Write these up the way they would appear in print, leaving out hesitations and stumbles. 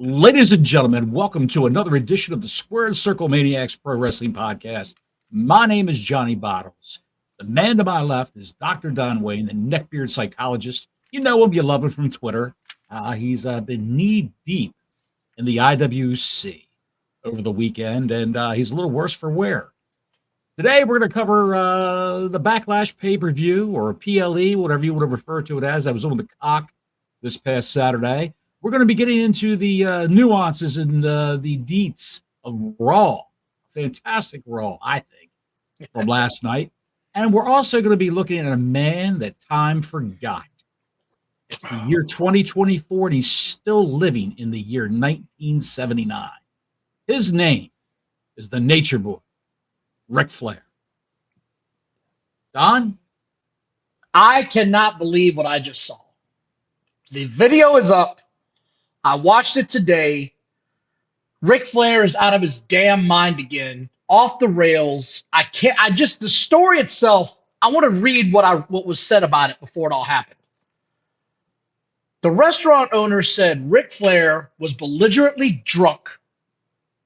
Ladies and gentlemen, welcome to another edition of the Squared Circle Maniacs Pro Wrestling Podcast. My name is Johnny Bottles. The man to my left is Dr. Don Wayne, the neckbeard psychologist. You know him, you love him from Twitter. He's been knee-deep in the IWC over the weekend, and he's a little worse for wear. Today, we're going to cover the Backlash pay-per-view, or PLE, whatever you want to refer to it as. I was on the cock this past Saturday. We're going to be getting into the nuances and the deets of Raw. Fantastic Raw, I think, from last night. And we're also going to be looking at a man that time forgot. It's the year 2024, and he's still living in the year 1979. His name is the Nature Boy, Ric Flair. Don? I cannot believe what I just saw. The video is up. I watched it today. Ric Flair is out of his damn mind again, off the rails. The story itself, I want to read what was said about it before it all happened. The restaurant owner said Ric Flair was belligerently drunk,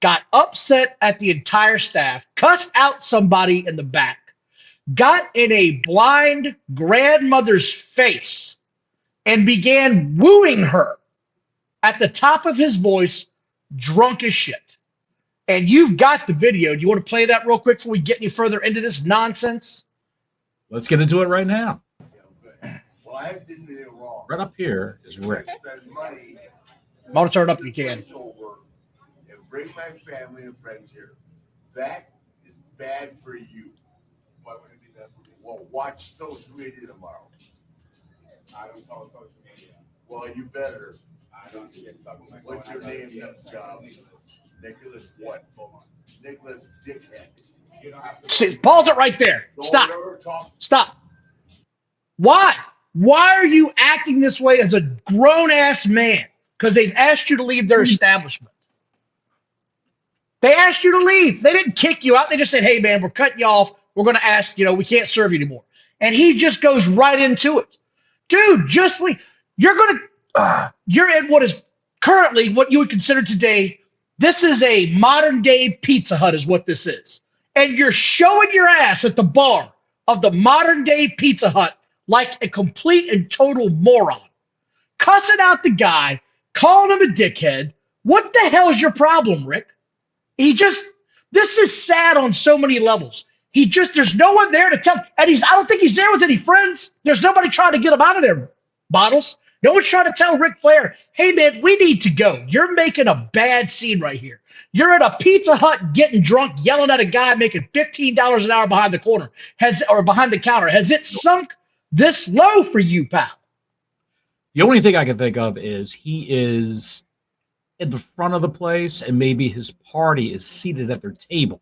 got upset at the entire staff, cussed out somebody in the back, got in a blind grandmother's face, and began wooing her at the top of his voice, drunk as shit. And you've got the video. Do you want to play that real quick before we get any further into this nonsense? Let's get into it right now. Well, I didn't do it wrong. Right up here is Rick. Money. I want to turn it up if you can. Over and bring my family and friends here. That is bad for you. Why would it be bad for me? Well, watch social media tomorrow. I don't follow social media. Well, you better. I don't get stuff on my phone. What's your name, that job? Nicholas what? Nicholas Dickhead. You don't have to. See, pause it right there. Stop. Stop. Why? Why are you acting this way as a grown-ass man? Because they've asked you to leave their establishment. They asked you to leave. They didn't kick you out. They just said, hey, man, we're cutting you off. We're going to ask, we can't serve you anymore. And he just goes right into it. Dude, just leave. You're in what is currently what you would consider today. This is a modern day Pizza Hut is what this is. And you're showing your ass at the bar of the modern day Pizza Hut like a complete and total moron. Cussing out the guy, calling him a dickhead. What the hell is your problem, Rick? This is sad on so many levels. There's no one there to tell. And I don't think he's there with any friends. There's nobody trying to get him out of there, Bottles. No one's trying to tell Ric Flair, hey, man, we need to go. You're making a bad scene right here. You're at a Pizza Hut getting drunk, yelling at a guy making $15 an hour behind the corner or behind the counter. Has it sunk this low for you, pal? The only thing I can think of is he is in the front of the place and maybe his party is seated at their table.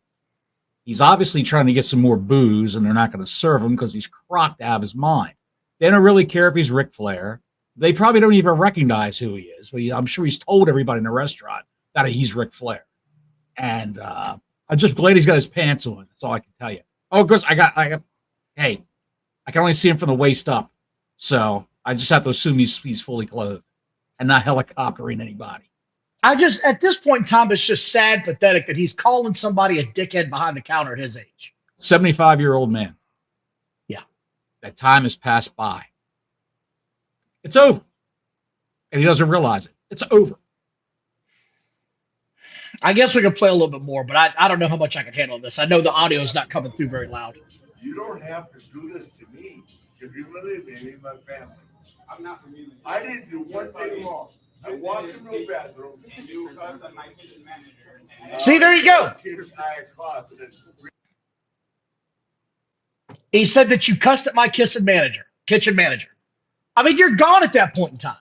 He's obviously trying to get some more booze and they're not going to serve him because he's crocked out of his mind. They don't really care if he's Ric Flair. They probably don't even recognize who he is. But I'm sure he's told everybody in the restaurant that he's Ric Flair. And I'm just glad he's got his pants on. That's all I can tell you. Oh, of course, I can only see him from the waist up. So I just have to assume he's fully clothed and not helicoptering anybody. At this point in time, it's just sad, pathetic that he's calling somebody a dickhead behind the counter at his age. 75-year-old man. Yeah. That time has passed by. It's over. And he doesn't realize it. It's over. I guess we can play a little bit more, but I don't know how much I can handle this. I know the audio is not coming through very loud. You don't have to do this to me. If you really me, my family. I'm not familiar. I didn't do one thing wrong. I walked in the bathroom. And you cussed at my kitchen manager. See, there you go. He said that you cussed at my kitchen manager. I mean, you're gone at that point in time.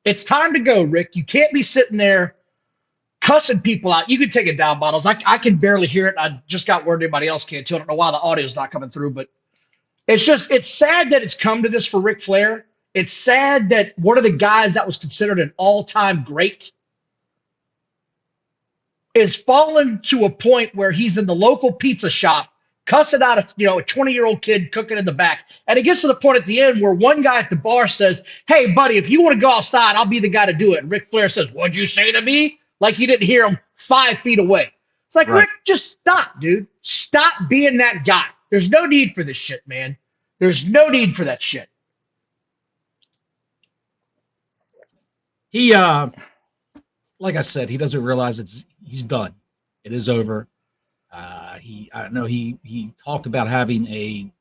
It's time to go, Rick. You can't be sitting there cussing people out. You can take it down, Bottles. I can barely hear it. I just got word anybody else can too. I don't know why the audio's not coming through, but it's sad that it's come to this for Ric Flair. It's sad that one of the guys that was considered an all-time great is fallen to a point where he's in the local pizza shop cussing out a 20-year-old kid cooking in the back. And it gets to the point at the end where one guy at the bar says, "Hey, buddy, if you want to go outside, I'll be the guy to do it." And Ric Flair says, "What'd you say to me?" Like he didn't hear him 5 feet away. It's like, Right. Rick, just stop, dude. Stop being that guy. There's no need for this shit, man. There's no need for that shit. He, like I said, he doesn't realize he's done. It is over. I know he talked about having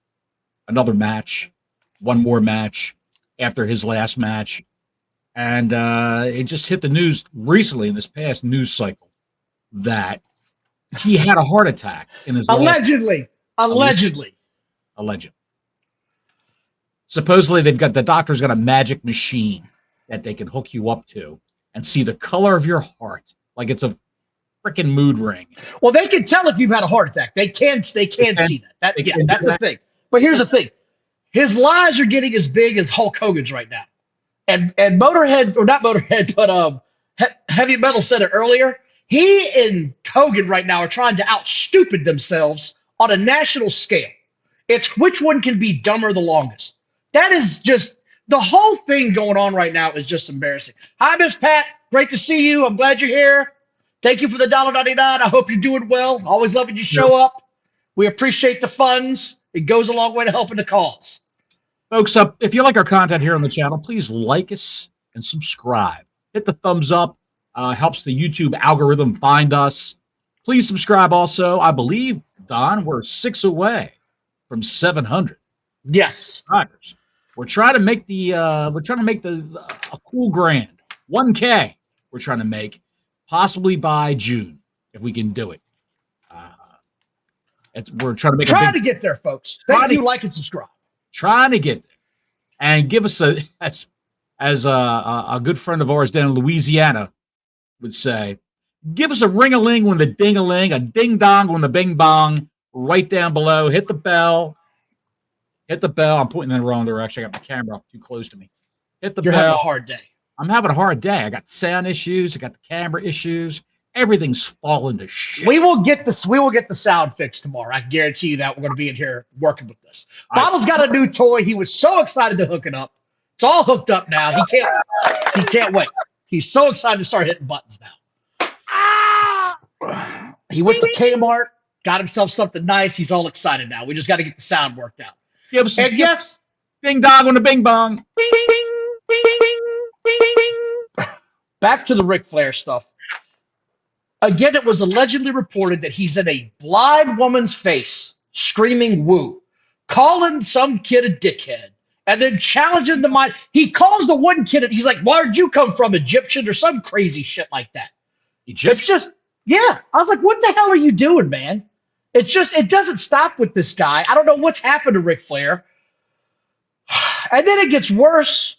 another match, one more match after his last match, and it just hit the news recently in this past news cycle that he had a heart attack in his Allegedly. Supposedly, the doctor's got a magic machine that they can hook you up to and see the color of your heart, like it's a freaking mood ring. Well, they can tell if you've had a heart attack. They can see that. That's the thing. But here's the thing: his lies are getting as big as Hulk Hogan's right now. And Motorhead, or not Motorhead, but Heavy Metal said it earlier. He and Hogan right now are trying to outstupid themselves on a national scale. It's which one can be dumber the longest. That is just the whole thing going on right now is just embarrassing. Hi, Miss Pat. Great to see you. I'm glad you're here. Thank you for the $1.99. I hope you're doing well. Always loving you show up. We appreciate the funds. It goes a long way to helping the cause. Folks, if you like our content here on the channel, please like us and subscribe. Hit the thumbs up. Helps the YouTube algorithm find us. Please subscribe also. I believe, Don, we're 6 away from 700. Yes. Subscribers. We're trying to make a cool grand 1K. We're trying to make possibly by June if we can do it. We're trying to make to get there, folks. Thank you, like and subscribe. Trying to get there, and give us as a good friend of ours down in Louisiana would say, give us a ring-a-ling when the ding-a-ling, a ding-dong when the bing-bong, right down below. Hit the bell. Hit the bell. I'm pointing in the wrong direction. I got my camera up too close to me. Hit the bell. You're having a hard day. I'm having a hard day. I got sound issues. I got the camera issues. Everything's falling to shit. We will get the sound fixed tomorrow. I guarantee you that we're going to be in here working with this. Bottle's got a new toy. He was so excited to hook it up. It's all hooked up now. He can't wait. He's so excited to start hitting buttons now. He went to Kmart, got himself something nice. He's all excited now. We just got to get the sound worked out. Yes, ding dong on the bing bong. Back to the Ric Flair stuff. Again, it was allegedly reported that he's in a blind woman's face screaming woo, calling some kid a dickhead, and then challenging the mind. He calls the one kid, he's like, "Where'd you come from, Egyptian?" or some crazy shit like that. Egyptian? It's just, yeah. I was like, what the hell are you doing, man? It doesn't stop with this guy. I don't know what's happened to Ric Flair. And then it gets worse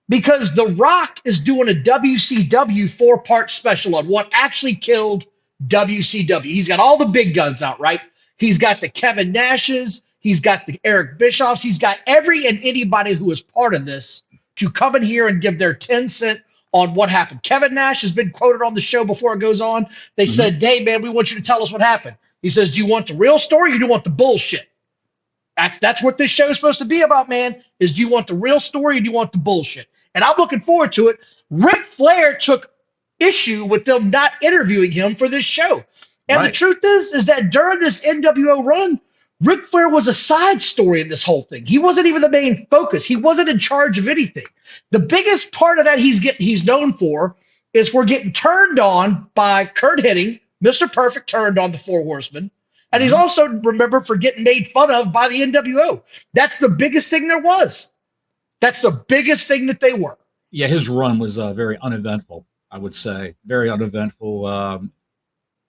because The Rock is doing a WCW 4-part special on what actually killed WCW. He's got all the big guns out, right? He's got the Kevin Nashes. He's got the Eric Bischoffs. He's got every and anybody who was part of this to come in here and give their 10 cents on what happened. Kevin Nash has been quoted on the show before it goes on. They said, "Hey, man, we want you to tell us what happened." He says, "Do you want the real story or do you want the bullshit?" That's what this show is supposed to be about, man, is do you want the real story or do you want the bullshit? And I'm looking forward to it. Ric Flair took issue with them not interviewing him for this show. And The truth is that during this NWO run, Ric Flair was a side story in this whole thing. He wasn't even the main focus. He wasn't in charge of anything. The biggest part of that he's known for is we're getting turned on by Kurt Hennig. Mr. Perfect turned on the Four Horsemen. And he's also remembered for getting made fun of by the NWO. That's the biggest thing there was. That's the biggest thing that they were. Yeah, his run was very uneventful, I would say. Very uneventful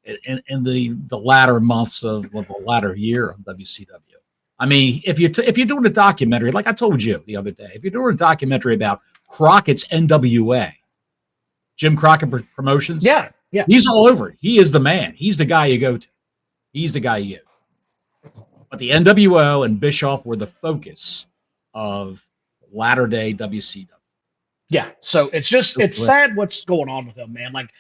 in the latter months of the latter year of WCW. I mean, if you're doing a documentary, like I told you the other day, if you're doing a documentary about Crockett's NWA, Jim Crockett Promotions, yeah, he's all over it. He is the man. He's the guy you go to. He's the guy you go. But the NWO and Bischoff were the focus of latter day WCW. Yeah, so it's sad what's going on with him, man. Like,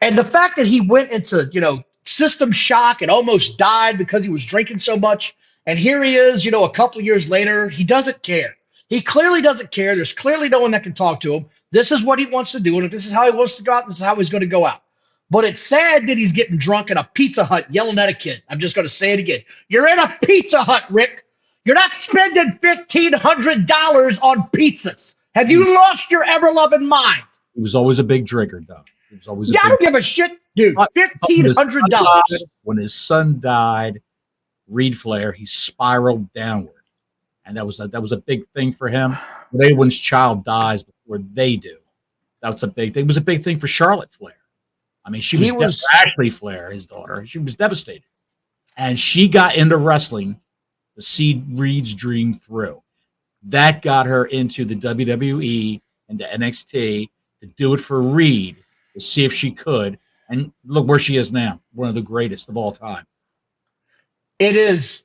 And the fact that he went into, system shock and almost died because he was drinking so much. And here he is, a couple of years later, he doesn't care. He clearly doesn't care. There's clearly no one that can talk to him. This is what he wants to do. And if this is how he wants to go out, this is how he's going to go out. But it's sad that he's getting drunk in a Pizza Hut yelling at a kid. I'm just going to say it again. You're in a Pizza Hut, Rick. You're not spending $1,500 on pizzas. Have you lost your ever-loving mind? He was always a big drinker, though. He was always. I don't give a shit, dude. $1,500. When his son died, Ric Flair, he spiraled downward, and that was a big thing for him. When anyone's child dies before they do, that's a big thing. It was a big thing for Charlotte Flair. I mean, she was Ashley Flair, his daughter. She was devastated, and she got into wrestling to see Reed's dream through. That got her into the WWE and the NXT to do it for Reed, to see if she could. And look where she is now, one of the greatest of all time. It is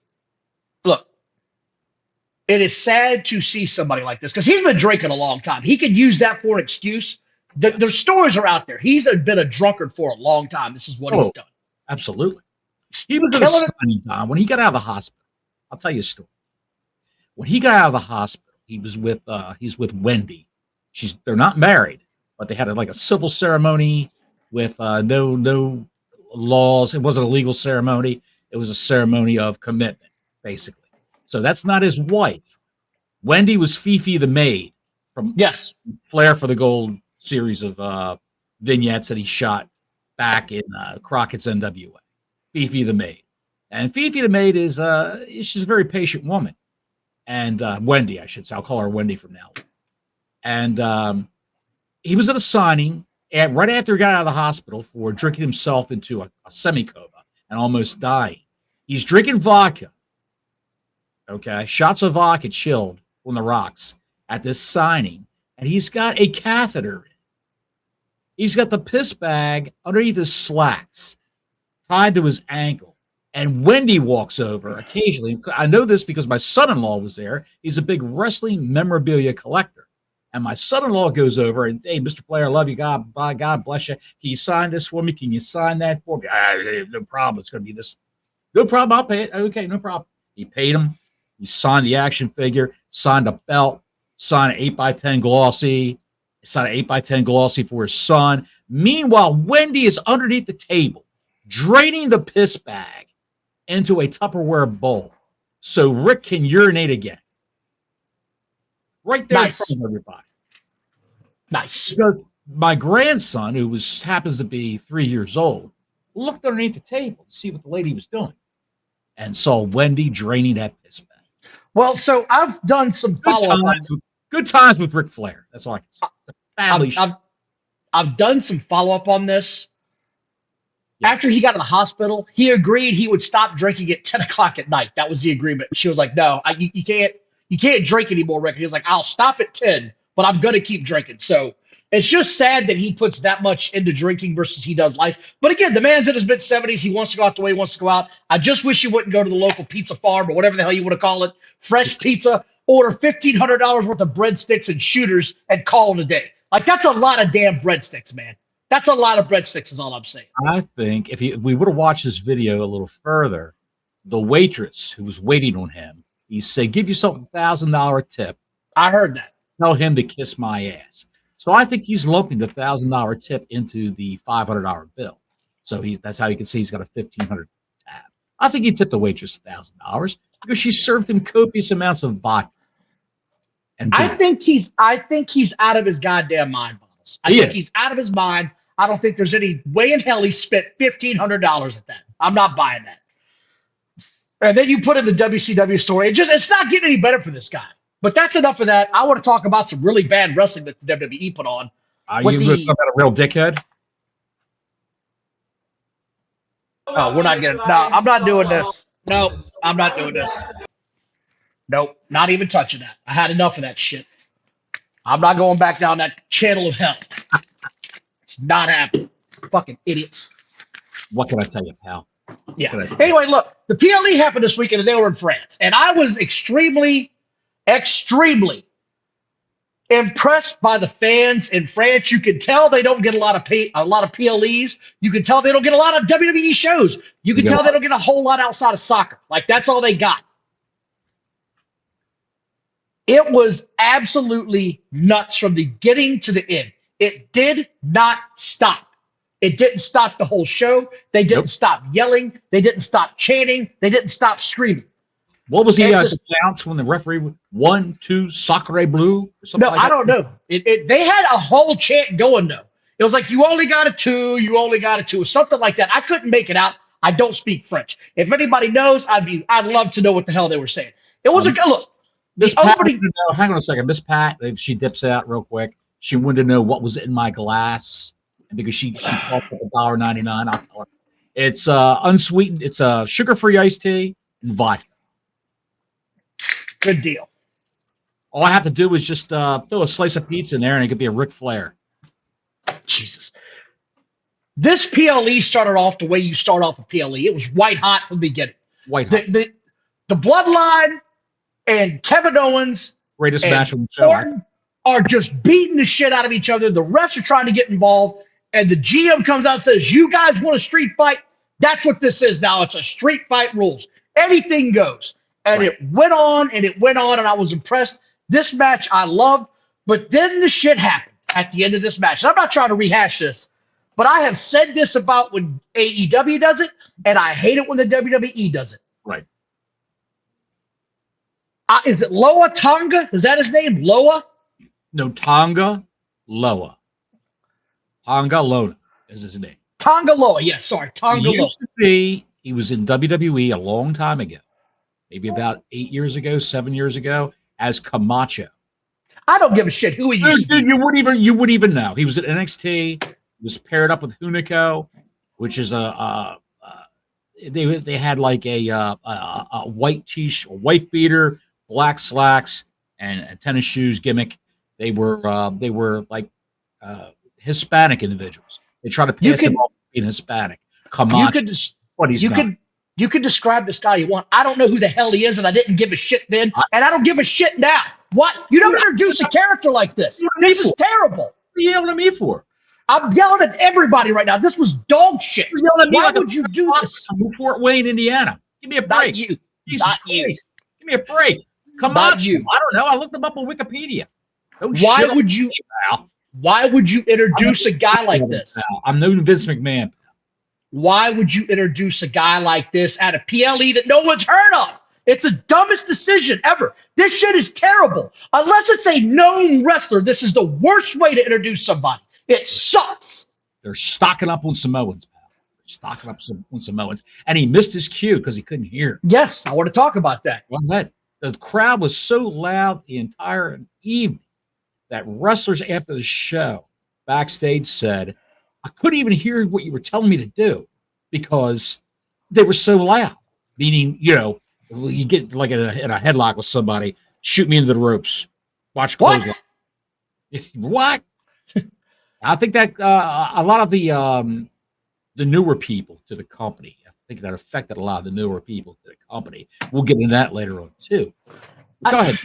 sad to see somebody like this because he's been drinking a long time. He could use that for an excuse. The stories are out there. He's been a drunkard for a long time. This is what he's done. Absolutely. He was at a sunny time. When he got out of the hospital, I'll tell you a story. When he got out of the hospital, he's with Wendy. They're not married, but they had like a civil ceremony with no laws. It wasn't a legal ceremony. It was a ceremony of commitment, basically. So that's not his wife. Wendy was Fifi the maid from Flair for the Gold series of vignettes that he shot back in Crockett's NWA. Fifi the maid. And Fifi the maid she's a very patient woman. And Wendy, I should say. I'll call her Wendy from now on. And he was at a signing right after he got out of the hospital for drinking himself into a semi-coma and almost dying. He's drinking vodka. Okay, shots of vodka chilled on the rocks at this signing. And he's got a catheter in. He's got the piss bag underneath his slacks, tied to his ankle. And Wendy walks over occasionally. I know this because my son-in-law was there. He's a big wrestling memorabilia collector. And my son-in-law goes over and, hey, Mr. Flair, I love you. God bless you. Can you sign this for me? Can you sign that for me? No problem. It's going to be this. No problem. I'll pay it. Okay, no problem. He paid him. He signed the action figure, signed a belt, signed an 8x10 glossy, signed an 8x10 glossy for his son. Meanwhile, Wendy is underneath the table, draining the piss bag into a Tupperware bowl so Rick can urinate again. Right there in front of everybody. Nice. Because my grandson, who happens to be 3 years old, looked underneath the table to see what the lady was doing and saw Wendy draining that piss bag. Well, so I've done some follow-up. Good times with Ric Flair. That's all I can say. I've done some follow-up on this. Yes. After he got to the hospital, he agreed he would stop drinking at 10 o'clock at night. That was the agreement. She was like, no, you can't drink anymore, Rick. He was like, I'll stop at 10, but I'm going to keep drinking. So it's just sad that he puts that much into drinking versus he does life. But again, the man's in his mid-70s. He wants to go out the way he wants to go out. I just wish he wouldn't go to the local pizza farm or whatever the hell you want to call it. Fresh pizza, order $1,500 worth of breadsticks and shooters and call it a day. Like, that's a lot of damn breadsticks, man. That's a lot of breadsticks is all I'm saying. I think if we would have watched this video a little further, the waitress who was waiting on him, he said, give yourself a $1,000 tip. I heard that. Tell him to kiss my ass. So I think he's lumping the $1,000 tip into the $500 bill. So that's how you can see he's got a $1,500 tab. I think he tipped the waitress $1,000 because she served him copious amounts of vodka. And I think he's out of his goddamn mind, Bottles. I think he's out of his mind. I don't think there's any way in hell he spent $1,500 at that. I'm not buying that. And then you put in the WCW story. It's not getting any better for this guy. But that's enough of that. I want to talk about some really bad wrestling that the WWE put on. Are you talking about a real dickhead? Oh, we're not getting. No, I'm not doing this. No, I'm not doing this. Nope, not even touching that. I had enough of that shit. I'm not going back down that channel of hell. It's not happening. Fucking idiots. What can I tell you, pal? Yeah. Anyway, look, the PLE happened this weekend and they were in France. And I was extremely impressed by the fans in France. You can tell they don't get a lot of PLEs. You can tell they don't get a lot of WWE shows. You can tell they don't get a whole lot outside of soccer. Like, that's all they got. It was absolutely nuts from the beginning to the end. It did not stop. It didn't stop the whole show. They didn't stop yelling. They didn't stop chanting. They didn't stop screaming. What was the announce when the referee 1, 2, Sacre Bleu? Or something like I that? don't know. They had a whole chant going, though. It was like, you only got a 2, you only got a 2, something like that. I couldn't make it out. I don't speak French. If anybody knows, I'd love to know what the hell they were saying. It was a good look. Miss Pat, hang on a second. Miss Pat, if she dips out real quick, she wanted to know what was in my glass. And because she cost $1.99, I'll tell her. It's unsweetened. It's a sugar-free iced tea and vodka. Good deal. All I have to do is just throw a slice of pizza in there, and it could be a Ric Flair. Jesus. This PLE started off the way you start off a PLE. It was white hot from the beginning. White hot. The Bloodline and Kevin Owens Greatest match on the show. Orton are just beating the shit out of each other. The refs are trying to get involved, and the GM comes out and says, you guys want a street fight? That's what this is now. It's a street fight rules. Anything goes. And it went on, and it went on, and I was impressed. This match I loved, but then the shit happened at the end of this match. And I'm not trying to rehash this, but I have said this about when AEW does it, and I hate it when the WWE does it. Right. Is it Loa Tonga? Is that his name? Loa? No, Tonga Loa. Tonga Loa is his name. Tonga Loa. Yes, sorry. Tonga Loa. He was in WWE a long time ago. Maybe about 8 years ago, 7 years ago, as Camacho. I don't give a shit who he used to be. You wouldn't even know. He was at NXT. He was paired up with Hunico, which is they had like a white t-shirt, wife beater, black slacks, and a tennis shoes gimmick. They were like Hispanic individuals. They try to pass him off being Hispanic. Camacho. You could describe this guy you want. I don't know who the hell he is, and I didn't give a shit then, and I don't give a shit now. What? You don't introduce a character like this. This is terrible. What are you yelling at me for? I'm yelling at everybody right now. This was dog shit. Why would you do this? From Fort Wayne, Indiana. Give me a break. Not you. Jesus Not Christ. you. Give me a break. Come Not on. you. I don't know. I looked them up on Wikipedia. Why would you introduce a guy like this? I'm no Vince McMahon. Why would you introduce a guy like this at a PLE that no one's heard of? It's the dumbest decision ever. This shit is terrible. Unless it's a known wrestler, this is the worst way to introduce somebody. It sucks. They're stocking up on Samoans, pal. They're stocking up on Samoans. And he missed his cue because he couldn't hear. Yes, I want to talk about that. What was that? The crowd was so loud the entire evening that wrestlers after the show backstage said, I couldn't even hear what you were telling me to do because they were so loud. Meaning, you get like in a headlock with somebody, shoot me into the ropes. Watch close. What? I think that a lot of the newer people to the company, I think that affected a lot of the newer people to the company. We'll get into that later on too. Go ahead.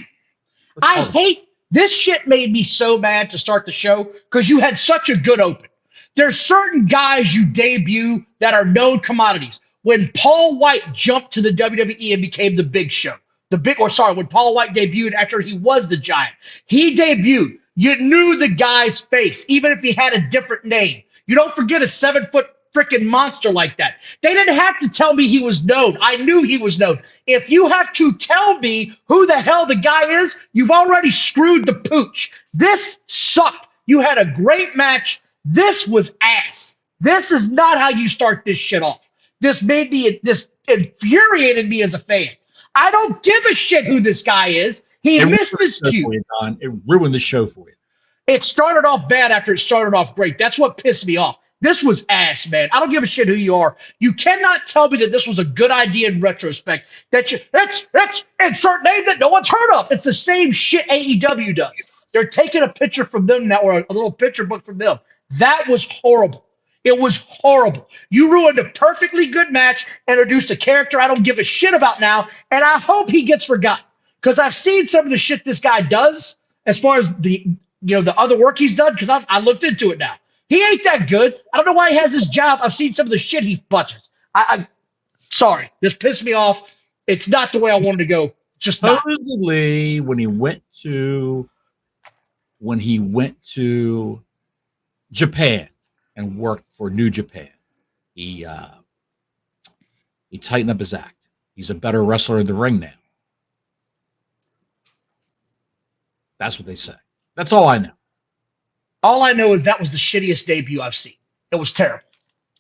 I hate this shit. Made me so mad to start the show because you had such a good open. There's certain guys you debut that are known commodities. When Paul White jumped to the WWE and became the Big Show, when Paul White debuted after he was the Giant, he debuted. You knew the guy's face, even if he had a different name. You don't forget a 7-foot freaking monster like that. They didn't have to tell me he was known. I knew he was known. If you have to tell me who the hell the guy is, you've already screwed the pooch. This sucked. You had a great match. This was ass. This is not how you start this shit off. This infuriated me as a fan. I don't give a shit who this guy is. He missed his cue. It ruined the show for you. It started off bad after it started off great. That's what pissed me off. This was ass, man. I don't give a shit who you are. You cannot tell me that this was a good idea in retrospect. That's insert name that no one's heard of. It's the same shit AEW does. They're taking a picture from them now, or a little picture book from them. That was horrible. It was horrible. You ruined a perfectly good match, introduced a character I don't give a shit about now, and I hope he gets forgotten. Because I've seen some of the shit this guy does as far as the the other work he's done? Because I looked into it now. He ain't that good. I don't know why he has this job. I've seen some of the shit he punches. I'm sorry. This pissed me off. It's not the way I wanted to go. Just not. Supposedly, when he went to Japan and worked for New Japan, he tightened up his act. He's a better wrestler in the ring now. That's what they say. That's all I know. All I know is that was the shittiest debut I've seen. It was terrible.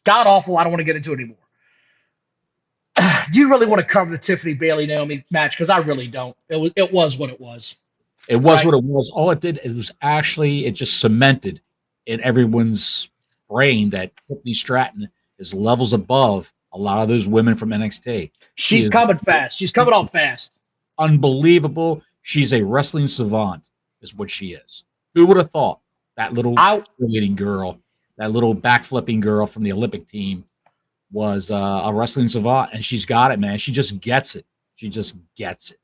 God awful. I don't want to get into it anymore. Do you really want to cover the Tiffany Bailey Naomi match? Because I really don't. It was what it was. It was right? What it was. All it did, it just cemented in everyone's brain that Tiffany Stratton is levels above a lot of those women from NXT. She's coming fast. She's coming on fast. Unbelievable. She's a wrestling savant, is what she is. Who would have thought that little leading girl, that little backflipping girl from the Olympic team was a wrestling savant, and she's got it, man. She just gets it. She just gets it.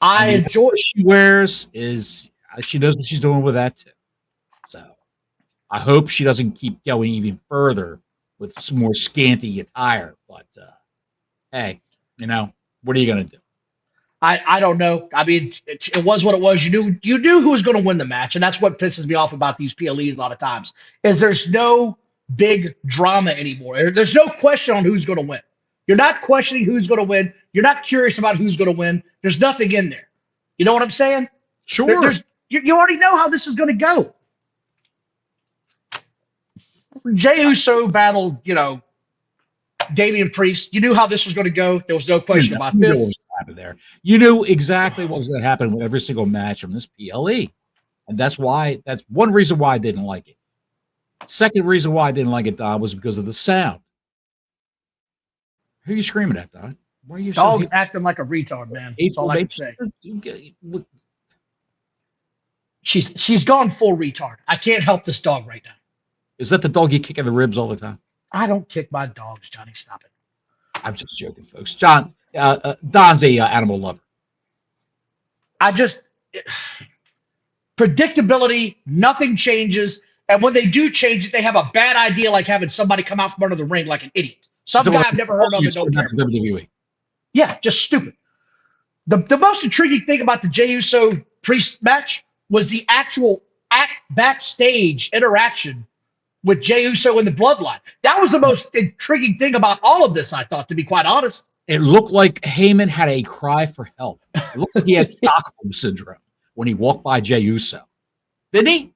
I enjoy what she wears is she knows what she's doing with that too. So I hope she doesn't keep going even further with some more scanty attire. But hey, what are you gonna do? I don't know. I mean, it was what it was. You knew who was going to win the match, and that's what pisses me off about these PLEs a lot of times. Is there's no big drama anymore. There's no question on who's going to win. You're not questioning who's going to win. You're not curious about who's going to win. There's nothing in there. You know what I'm saying? Sure. You already know how this is going to go. Jey Uso battled, Damian Priest. You knew how this was going to go. There was no question about this. There. You knew exactly what was going to happen with every single match from this PLE. And that's one reason why I didn't like it. Second reason why I didn't like it, Don, was because of the sound. Who are you screaming at, Don? Why are you Dog's acting like a retard, man. That's all I can say. She's gone full retard. I can't help this dog right now. Is that the dog you kick in the ribs all the time? I don't kick my dogs, Johnny. Stop it. I'm just joking, folks. Don's a animal lover. Predictability, nothing changes. And when they do change it, they have a bad idea, like having somebody come out from under the ring like an idiot. Some guy I've never heard of and don't care. WWE. Yeah, just stupid. The most intriguing thing about the Jey Uso Priest match was the actual backstage interaction with Jey Uso and the Bloodline. That was the most intriguing thing about all of this, I thought, to be quite honest. It looked like Heyman had a cry for help. It looked like he had Stockholm syndrome when he walked by Jey Uso. Didn't he?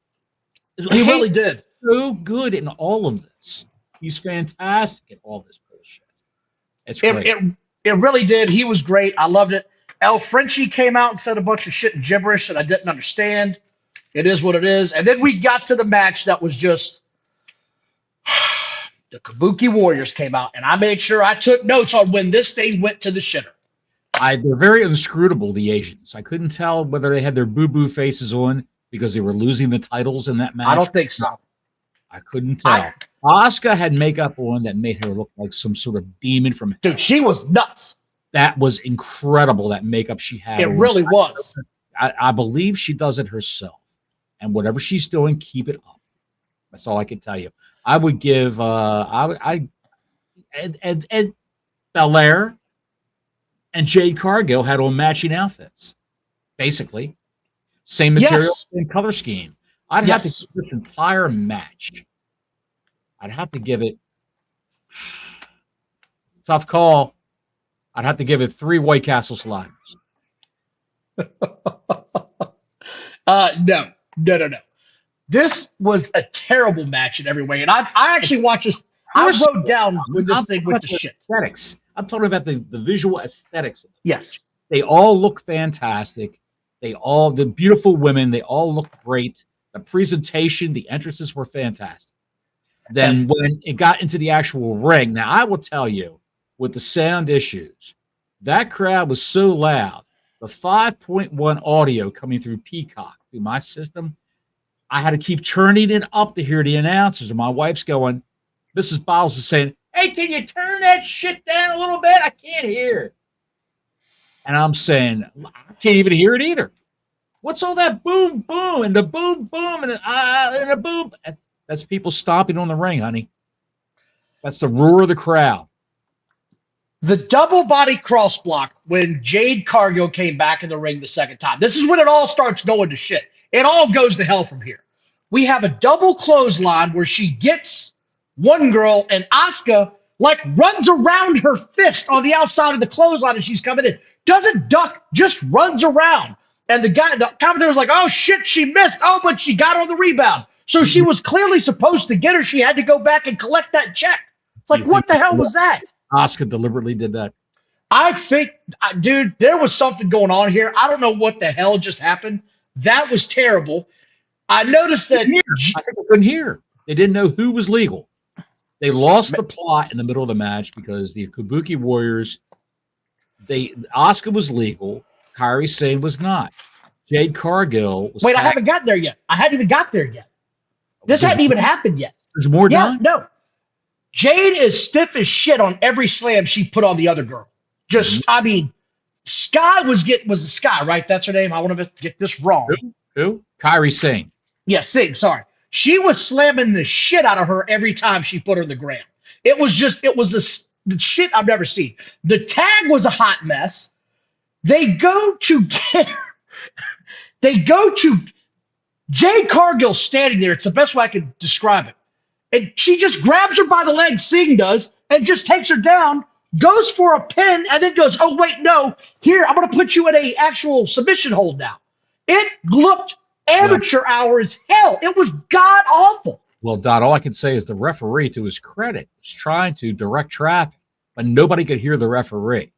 He really did. So good in all of this. He's fantastic in all this bullshit. It's great. It really did. He was great. I loved it. El Frenchie came out and said a bunch of shit and gibberish that I didn't understand. It is what it is. And then we got to the match that was just the Kabuki Warriors came out, and I made sure I took notes on when this thing went to the shitter. They're very inscrutable, the Asians. I couldn't tell whether they had their boo-boo faces on because they were losing the titles in that match. I don't think so. I couldn't tell. Asuka had makeup on that made her look like some sort of demon from hell. Dude, she was nuts. That was incredible, that makeup she had. It really was. I believe she does it herself. And whatever she's doing, keep it up. That's all I can tell you. I would give and Belair and Jade Cargill had on matching outfits. Basically. Same material, same color scheme. I'd have to give this entire match. I'd have to give it tough call. I'd have to give it 3 White Castle sliders. No. This was a terrible match in every way. And I actually watched this. I wrote down when this thing went to shit. Aesthetics. I'm talking about the visual aesthetics. Yes. They all look fantastic. The beautiful women, they all look great. The presentation, the entrances were fantastic. Then when it got into the actual ring, now I will tell you, with the sound issues, that crowd was so loud. The 5.1 audio coming through Peacock, through my system, I had to keep turning it up to hear the announcers. And my wife's going, Mrs. Biles is saying, hey, can you turn that shit down a little bit? I can't hear it. And I'm saying, I can't even hear it either. What's all that boom, boom, and the boom, boom, and the boom? That's people stomping on the ring, honey. That's the roar of the crowd. The double body cross block when Jade Cargill came back in the ring the second time. This is when it all starts going to shit. It all goes to hell from here. We have a double clothesline where she gets one girl and Asuka like runs around her fist on the outside of the clothesline as she's coming in. Doesn't duck, just runs around. And the commentator was like, oh shit, she missed. Oh, but she got her on the rebound. So she was clearly supposed to get her. She had to go back and collect that check. It's like, what the hell was that? Asuka deliberately did that. I think, dude, there was something going on here. I don't know what the hell just happened. That was terrible. I noticed that. I think they couldn't hear. They didn't know who was legal. They lost the plot in the middle of the match because the Kabuki Warriors, Asuka was legal. Kairi Sane was not. Jade Cargill was. Wait, I haven't gotten there yet. I hadn't even got there yet. This hadn't even happened yet. There's more done? No. Jade is stiff as shit on every slam she put on the other girl. Just, I mean, Sky was Sky, right? That's her name. I want to get this wrong. Who? Kairi Sane. Yeah, Singh, sorry. She was slamming the shit out of her every time she put her in the ground. It was the shit I've never seen. The tag was a hot mess. They go to Jade Cargill standing there. It's the best way I could describe it. And she just grabs her by the leg, Singh does, and just takes her down, goes for a pin, and then goes, oh, wait, no. Here, I'm going to put you in a actual submission hold now. It looked amateur hour as hell. It was god-awful. Well, Don, all I can say is the referee, to his credit, was trying to direct traffic, but nobody could hear the referee.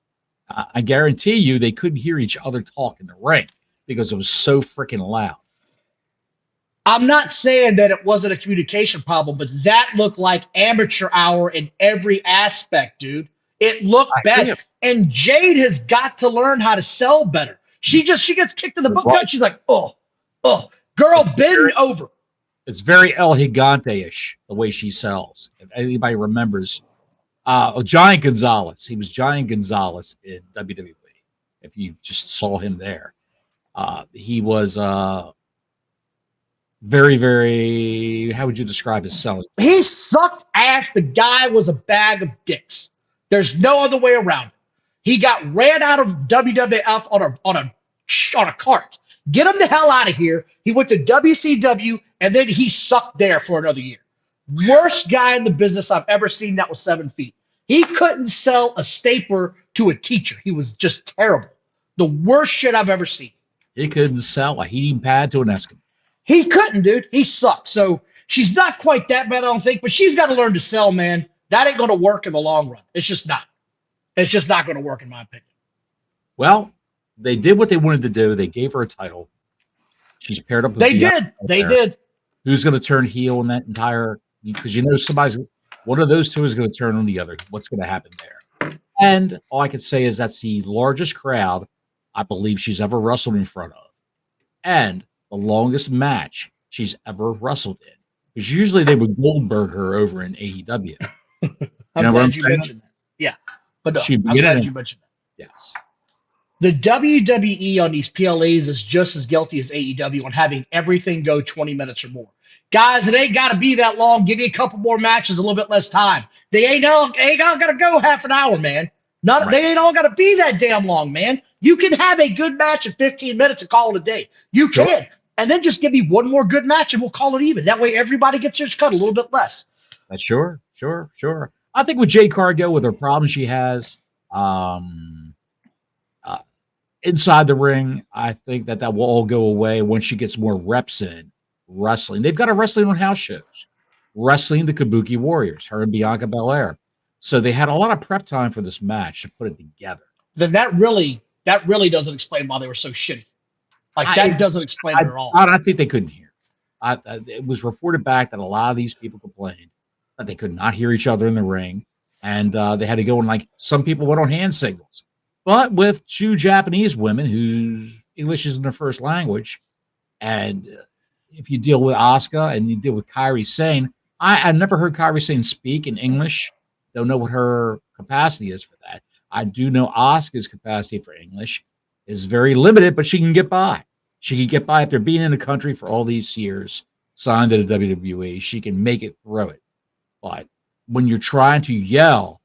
I guarantee you they couldn't hear each other talk in the ring because it was so freaking loud. I'm not saying that it wasn't a communication problem, but that looked like amateur hour in every aspect, dude. It looked bad. And Jade has got to learn how to sell better. She gets kicked in the butt. Right. She's like, oh, girl, bend over. It's very El Gigante-ish, the way she sells. If anybody remembers, Giant Gonzalez. He was Giant Gonzalez in WWE. If you just saw him there. He was very, very, how would you describe his selling? He sucked ass. The guy was a bag of dicks. There's no other way around it. He got ran out of WWF on a cart. Get him the hell out of here. He went to WCW, and then he sucked there for another year. Worst guy in the business I've ever seen that was 7 feet. He couldn't sell a stapler to a teacher. He was just terrible. The worst shit I've ever seen. He couldn't sell a heating pad to an Eskimo. He couldn't, dude. He sucked. So she's not quite that bad, I don't think, but she's got to learn to sell, man. That ain't going to work in the long run. It's just not. It's just not going to work, in my opinion. Well, they did what they wanted to do. They gave her a title. She's paired up with They did. Who's going to turn heel in that entire, because you know one of those two is going to turn on the other. What's going to happen there? And all I can say is that's the largest crowd I believe she's ever wrestled in front of. And the longest match she's ever wrestled in. Because usually they would Goldberg her over in AEW. I'm glad you mentioned that. Yeah. But no, I'm glad you mentioned that. Yes. The WWE on these PLAs is just as guilty as AEW on having everything go 20 minutes or more. Guys, it ain't got to be that long. Give you a couple more matches, a little bit less time. They ain't all got to go half an hour, man. They ain't all got to be that damn long, man. You can have a good match in 15 minutes and call it a day. You can. Sure. And then just give me one more good match and we'll call it even. That way everybody gets theirs cut a little bit less. Sure. I think with Jade Cargill, with her problems she has inside the ring, I think that will all go away once she gets more reps in wrestling. They've got a wrestling on house shows, wrestling the Kabuki Warriors, her and Bianca Belair. So they had a lot of prep time for this match to put it together. Then that really doesn't explain why they were so shitty. That doesn't explain it at all. I think they couldn't hear. It was reported back that a lot of these people complained that they could not hear each other in the ring, and they had to go and some people went on hand signals. But with two Japanese women whose English isn't their first language, and if you deal with Asuka and you deal with Kairi Sane, I've never heard Kairi Sane speak in English. Don't know what her capacity is for that. I do know Asuka's capacity for English is very limited, but she can get by. She can get by after being in the country for all these years, signed to the WWE. She can make it through it. But when you're trying to yell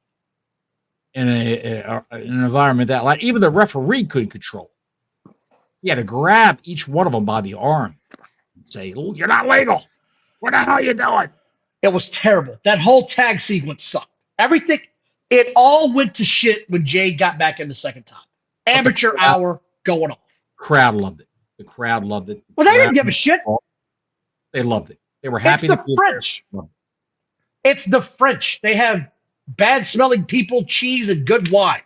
in an environment that, like, even the referee couldn't control, he had to grab each one of them by the arm and say, "You're not legal. What the hell are you doing?" It was terrible. That whole tag sequence sucked. Everything, it all went to shit when Jade got back in the second time. Amateur hour going off. Crowd loved it. The crowd loved it. Well, they didn't give a shit. They loved it. They were happy. It's the French. It's the French. They have bad smelling people, cheese, and good wine.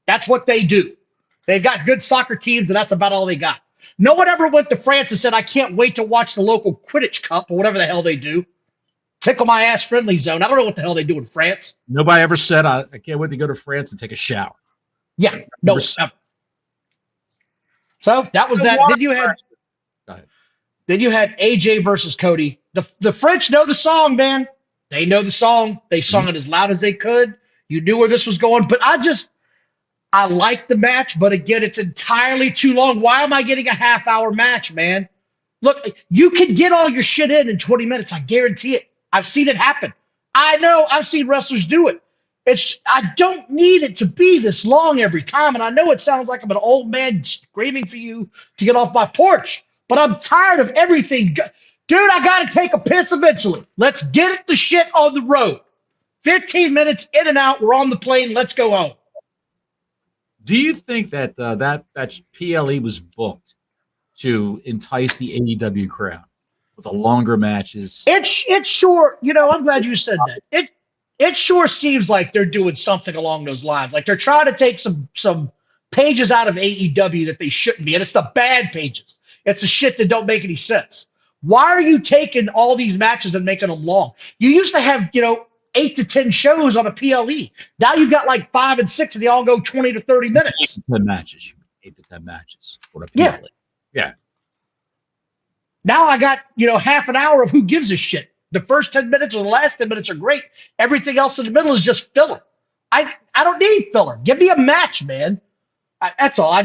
That's what they do. They've got good soccer teams, and that's about all they got. No one ever went to France and said, I can't wait to watch the local Quidditch Cup or whatever the hell they do. Tickle my ass friendly zone. I don't know what the hell they do in France. Nobody ever said, I can't wait to go to France and take a shower. Yeah, no, ever. So that was that. Then you had AJ versus Cody. The French know the song, man. They know the song. They sung it as loud as they could. You knew where this was going. But I like the match, but again, it's entirely too long. Why am I getting a half-hour match, man? Look, you can get all your shit in 20 minutes. I guarantee it. I've seen it happen. I know. I've seen wrestlers do it. I don't need it to be this long every time. And I know it sounds like I'm an old man screaming for you to get off my porch, but I'm tired of everything. Dude, I got to take a piss eventually. Let's get the shit on the road. 15 minutes in and out. We're on the plane. Let's go home. Do you think that that PLE was booked to entice the AEW crowd with the longer matches? It's sure. I'm glad you said that. It sure seems like they're doing something along those lines. Like they're trying to take some pages out of AEW that they shouldn't be, and it's the bad pages. It's the shit that don't make any sense. Why are you taking all these matches and making them long? You used to have 8 to 10 shows on a PLE. Now you've got like 5 and 6, and they all go 20 to 30 minutes. 8 to 10 matches. 8 to 10 matches. For a PLE. Yeah. Now I got half an hour of who gives a shit. The first 10 minutes or the last 10 minutes are great. Everything else in the middle is just filler. I don't need filler. Give me a match, man. That's all. I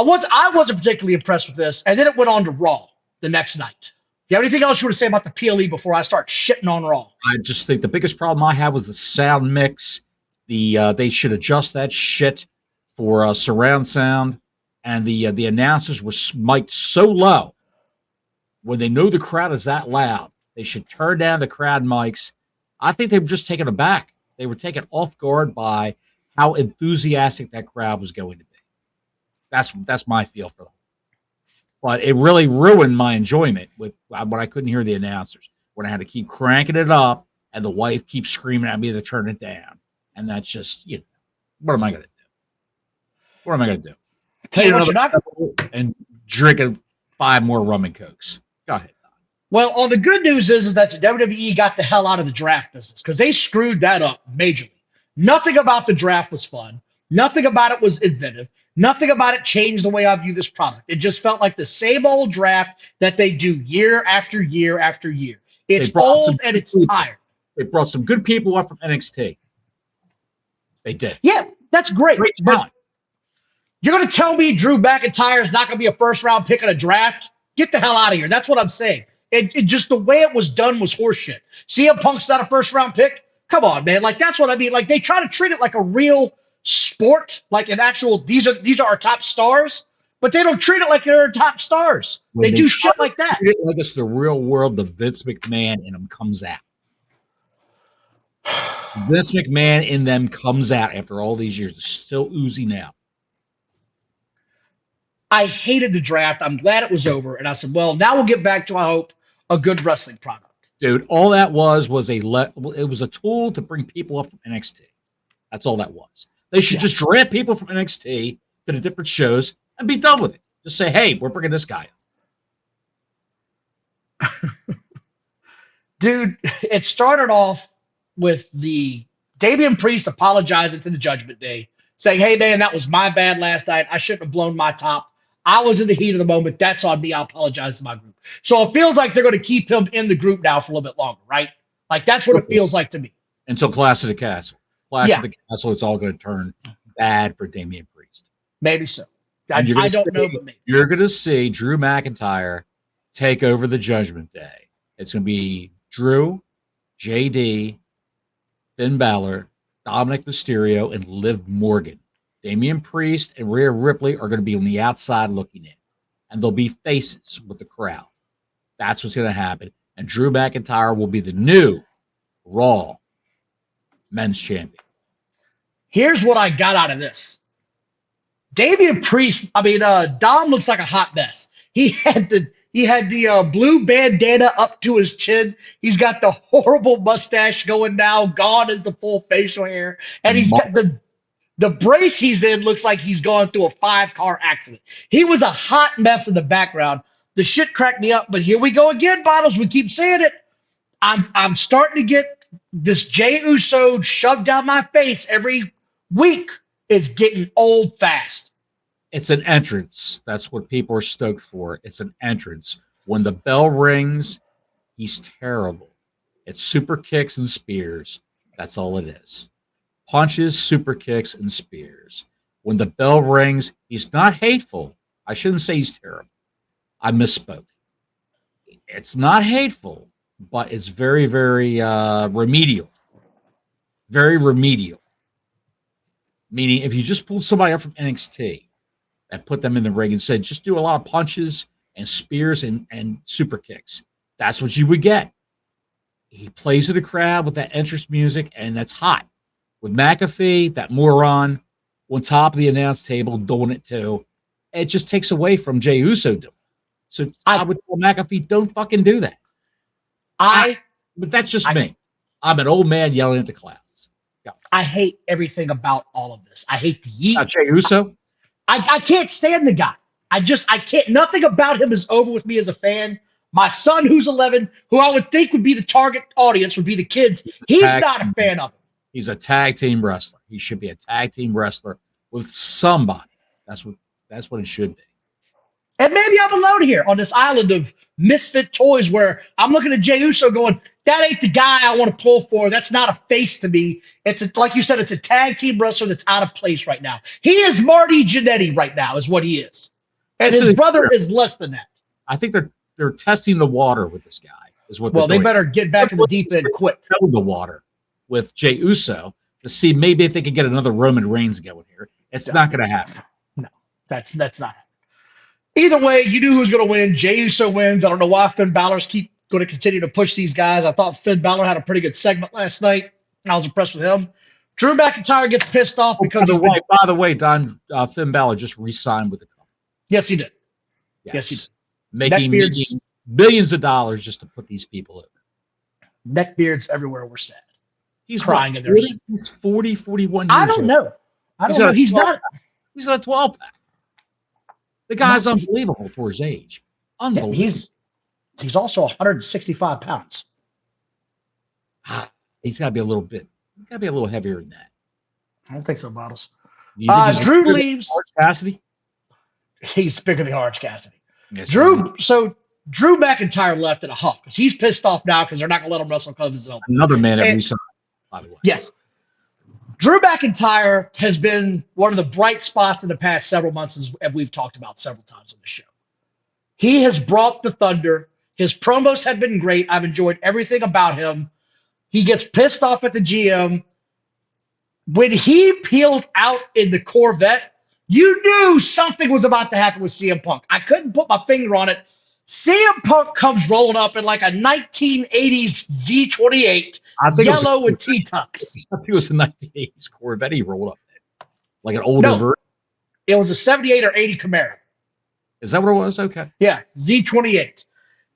wasn't particularly impressed with this. And then it went on to Raw the next night. Do you have anything else you want to say about the PLE before I start shitting on Raw? I just think the biggest problem I had was the sound mix. They should adjust that shit for surround sound. And the announcers were mic'd so low when they know the crowd is that loud. They should turn down the crowd mics. I think they were just taken aback. They were taken off guard by how enthusiastic that crowd was going to be. That's my feel for them. But it really ruined my enjoyment when I couldn't hear the announcers, when I had to keep cranking it up and the wife keeps screaming at me to turn it down. And that's just, what am I going to do? What am I going to do? Tell you what, you're not and drinking 5 more rum and cokes. Go ahead. Well, all the good news is that the WWE got the hell out of the draft business because they screwed that up majorly. Nothing about the draft was fun. Nothing about it was inventive. Nothing about it changed the way I view this product. It just felt like the same old draft that they do year after year after year. It's old and it's tired. They brought some good people up from NXT. They did. Yeah, that's great. Great but you're going to tell me Drew McIntyre is not going to be a first-round pick in a draft? Get the hell out of here. That's what I'm saying. It just the way it was done was horseshit. CM Punk's not a first-round pick? Come on, man. Like, that's what I mean. Like, they try to treat it like a real sport, like an actual, these are our top stars, but they don't treat it like they're our top stars. They do shit like that. Treat it like it's the real world. The Vince McMahon in them comes out. Vince McMahon in them comes out after all these years. It's still oozing out. I hated the draft. I'm glad it was over. And I said, well, now we'll get back to, I hope, a good wrestling product. Dude, all that was it was a tool to bring people up from NXT. That's all that was. They should just draft people from NXT to the different shows and be done with it. Just say, hey, we're bringing this guy up. Dude, it started off with the Damian Priest apologizing to the Judgment Day, saying, hey, man, that was my bad last night. I shouldn't have blown my top. I was in the heat of the moment. That's on me. I apologize to my group. So it feels like they're going to keep him in the group now for a little bit longer, right? Like, that's what it feels like to me. Until Clash of the Castle. Clash of the Castle, it's all going to turn bad for Damian Priest. Maybe so. And I don't know, but maybe. you're going to see Drew McIntyre take over the Judgment Day. It's going to be Drew, JD, Finn Balor, Dominic Mysterio, and Liv Morgan. Damian Priest and Rhea Ripley are going to be on the outside looking in. And they'll be faces with the crowd. That's what's going to happen. And Drew McIntyre will be the new Raw Men's Champion. Here's what I got out of this. Damian Priest, Dom looks like a hot mess. He had the blue bandana up to his chin. He's got the horrible mustache going now. Gone is the full facial hair. And he's got the brace he's in looks like he's gone through a 5-car accident. He was a hot mess in the background. The shit cracked me up, but here we go again, Bottles. We keep saying it. I'm starting to get this Jey Uso shoved down my face every week. It's getting old fast. It's an entrance. That's what people are stoked for. It's an entrance. When the bell rings, he's terrible. It's super kicks and spears. That's all it is. Punches, super kicks, and spears. When the bell rings, he's not hateful. I shouldn't say he's terrible. I misspoke. It's not hateful, but it's very, very remedial. Very remedial. Meaning, if you just pulled somebody up from NXT and put them in the ring and said, just do a lot of punches and spears and super kicks, that's what you would get. He plays to the crowd with that entrance music, and that's hot. With McAfee, that moron on top of the announce table doing it too, it just takes away from Jey Uso doing it. So I would tell McAfee, don't fucking do that. But that's just me. I'm an old man yelling at the clouds. Yeah. I hate everything about all of this. I hate the yeet. Jey Uso? I can't stand the guy. I can't. Nothing about him is over with me as a fan. My son, who's 11, who I would think would be the target audience, would be the kids. He's not a fan of him. He's a tag team wrestler. He should be a tag team wrestler with somebody. That's what it should be. And maybe I'm alone here on this island of misfit toys where I'm looking at Jey Uso going, that ain't the guy I want to pull for. That's not a face to me. Like you said, it's a tag team wrestler that's out of place right now. He is Marty Jannetty right now is what he is. And his brother is less than that. I think they're testing the water with this guy. Is what. Well, they better get back in the deep end quick. Test the water with Jey Uso to see maybe if they could get another Roman Reigns going here. It's not going to happen. No, that's not happening. Either way, you knew who was going to win. Jey Uso wins. I don't know why Finn Balor's keep going to continue to push these guys. I thought Finn Balor had a pretty good segment last night. I was impressed with him. Drew McIntyre gets pissed off because by the way, Don, Finn Balor just re-signed with the company. Yes, he did. Yes, he did. Making billions of dollars just to put these people over. Neckbeards everywhere were sad. He's crying in there. He's 40, 41 years I don't know. I don't know. He's not. He's got a 12-pack. The guy's unbelievable for his age. Unbelievable. Yeah, he's also 165 pounds. He's got to be a little heavier than that. I don't think so, Bottles. Drew leaves. Orange Cassidy? He's bigger than Orange Cassidy. Yes, Drew McIntyre left in a huff because he's pissed off now because they're not going to let him wrestle because of his elbow. Another man that re-signed, by the way. Yes. Drew McIntyre has been one of the bright spots in the past several months, as we've talked about several times on the show. He has brought the thunder. His promos have been great. I've enjoyed everything about him. He gets pissed off at the GM. When he peeled out in the Corvette, you knew something was about to happen with CM Punk. I couldn't put my finger on it. CM Punk comes rolling up in like a 1980s Z28, yellow with T-tops. I think it was a 1980s Corvette he rolled up in. Like an older version. It was a 78 or 80 Camaro. Is that what it was? Okay. Yeah, Z28.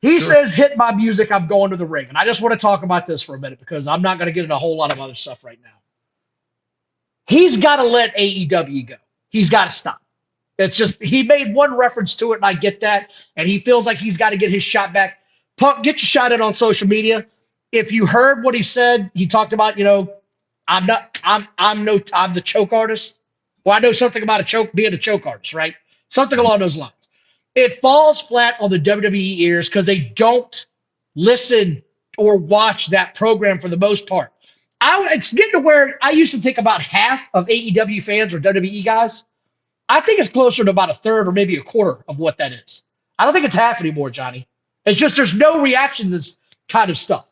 He says, hit my music, I'm going to the ring. And I just want to talk about this for a minute because I'm not going to get into a whole lot of other stuff right now. He's got to let AEW go. He's got to stop. It's just, he made one reference to it, and I get that. And he feels like he's got to get his shot back. Punk, get your shot in on social media. If you heard what he said, he talked about, I'm the choke artist. Well, I know something about being a choke artist, right? Something along those lines. It falls flat on the WWE ears because they don't listen or watch that program for the most part. It's getting to where I used to think about half of AEW fans or WWE guys I think it's closer to about a third or maybe a quarter of what that is. I don't think it's half anymore, Johnny. It's just there's no reaction to this kind of stuff.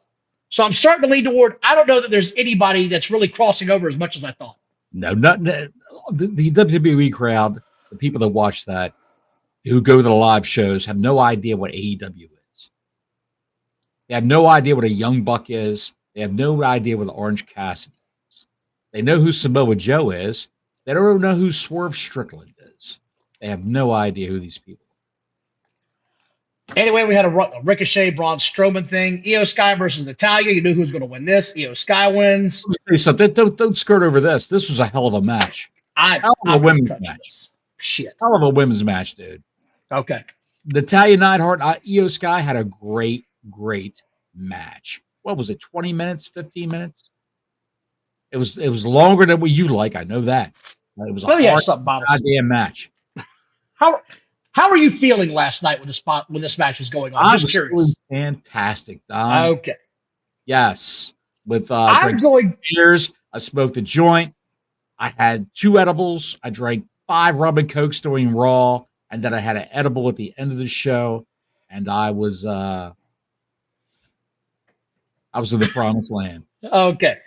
So I'm starting to lean toward, I don't know that there's anybody that's really crossing over as much as I thought. No, not the WWE crowd, the people that watch that, who go to the live shows, have no idea what AEW is. They have no idea what a Young Buck is. They have no idea what the Orange Cassidy is. They know who Samoa Joe is. They don't know who Swerve Strickland is. They have no idea who these people are. Anyway, we had a Ricochet Braun Strowman thing. Io Sky versus Natalya. You knew who was going to win this. Io Sky wins. Let me tell you something. Don't skirt over this. This was a hell of a match. Hell of a women's match. This. Shit. Hell of a women's match, dude. Okay. Natalya Neidhart, Io Sky had a great match. What was it? 20 minutes, 15 minutes? It was longer than what you like. I know that. It was a goddamn match. How are you feeling last night when this match was going on? I was feeling fantastic, Don. Okay. Yes. With beers, I smoked a joint. I had 2 edibles. I drank 5 rum and cokes during Raw, and then I had an edible at the end of the show, and I was in the promised land. Okay.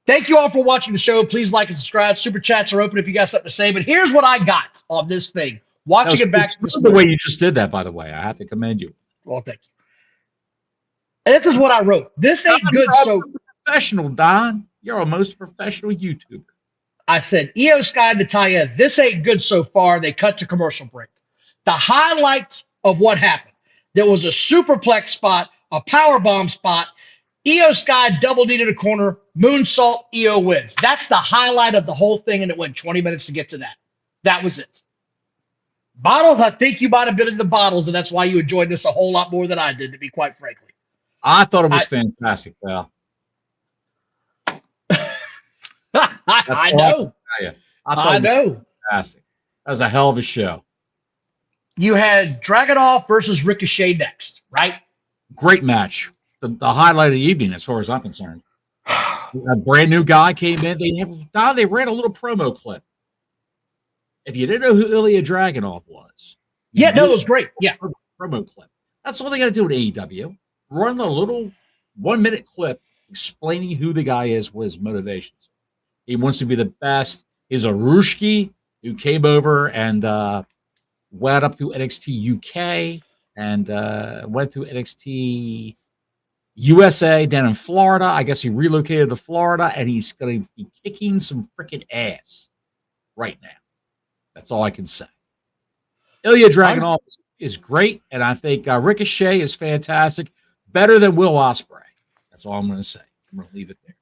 Thank you all for watching the show. Please like and subscribe. Super chats are open if you got something to say. But here's what I got on this thing. Watching it back. This is the way you just did that, by the way. I have to commend you. Well, thank you. And this is what I wrote. This ain't good. So professional, Don. You're a most professional YouTuber. I said, Io Sky, Natalya, this ain't good so far. They cut to commercial break. The highlight of what happened, there was a superplex spot, a powerbomb spot. Io Sky double knee to the corner, moonsault, Io wins. That's the highlight of the whole thing, and it went 20 minutes to get to that. That was it. Bottles, I think you might have been in the bottles, and that's why you enjoyed this a whole lot more than I did, to be quite frankly. I thought it was fantastic, pal. I know. I know. Fantastic. That was a hell of a show. You had Dragunov versus Ricochet next, right? Great match. The highlight of the evening, as far as I'm concerned. A brand new guy came in. They ran a little promo clip. If you didn't know who Ilya Dragunov was, it was great. Yeah, promo clip. That's all they got to do with AEW. Run a little 1-minute clip explaining who the guy is, what his motivations. He wants to be the best. He's a Ruski who came over and went up through NXT UK and went through NXT USA down in Florida. I guess he relocated to Florida, and he's going to be kicking some freaking ass right now. That's all I can say. Ilya Dragunov is great, and I think Ricochet is fantastic. Better than Will Ospreay. That's all I'm going to say. I'm going to leave it there.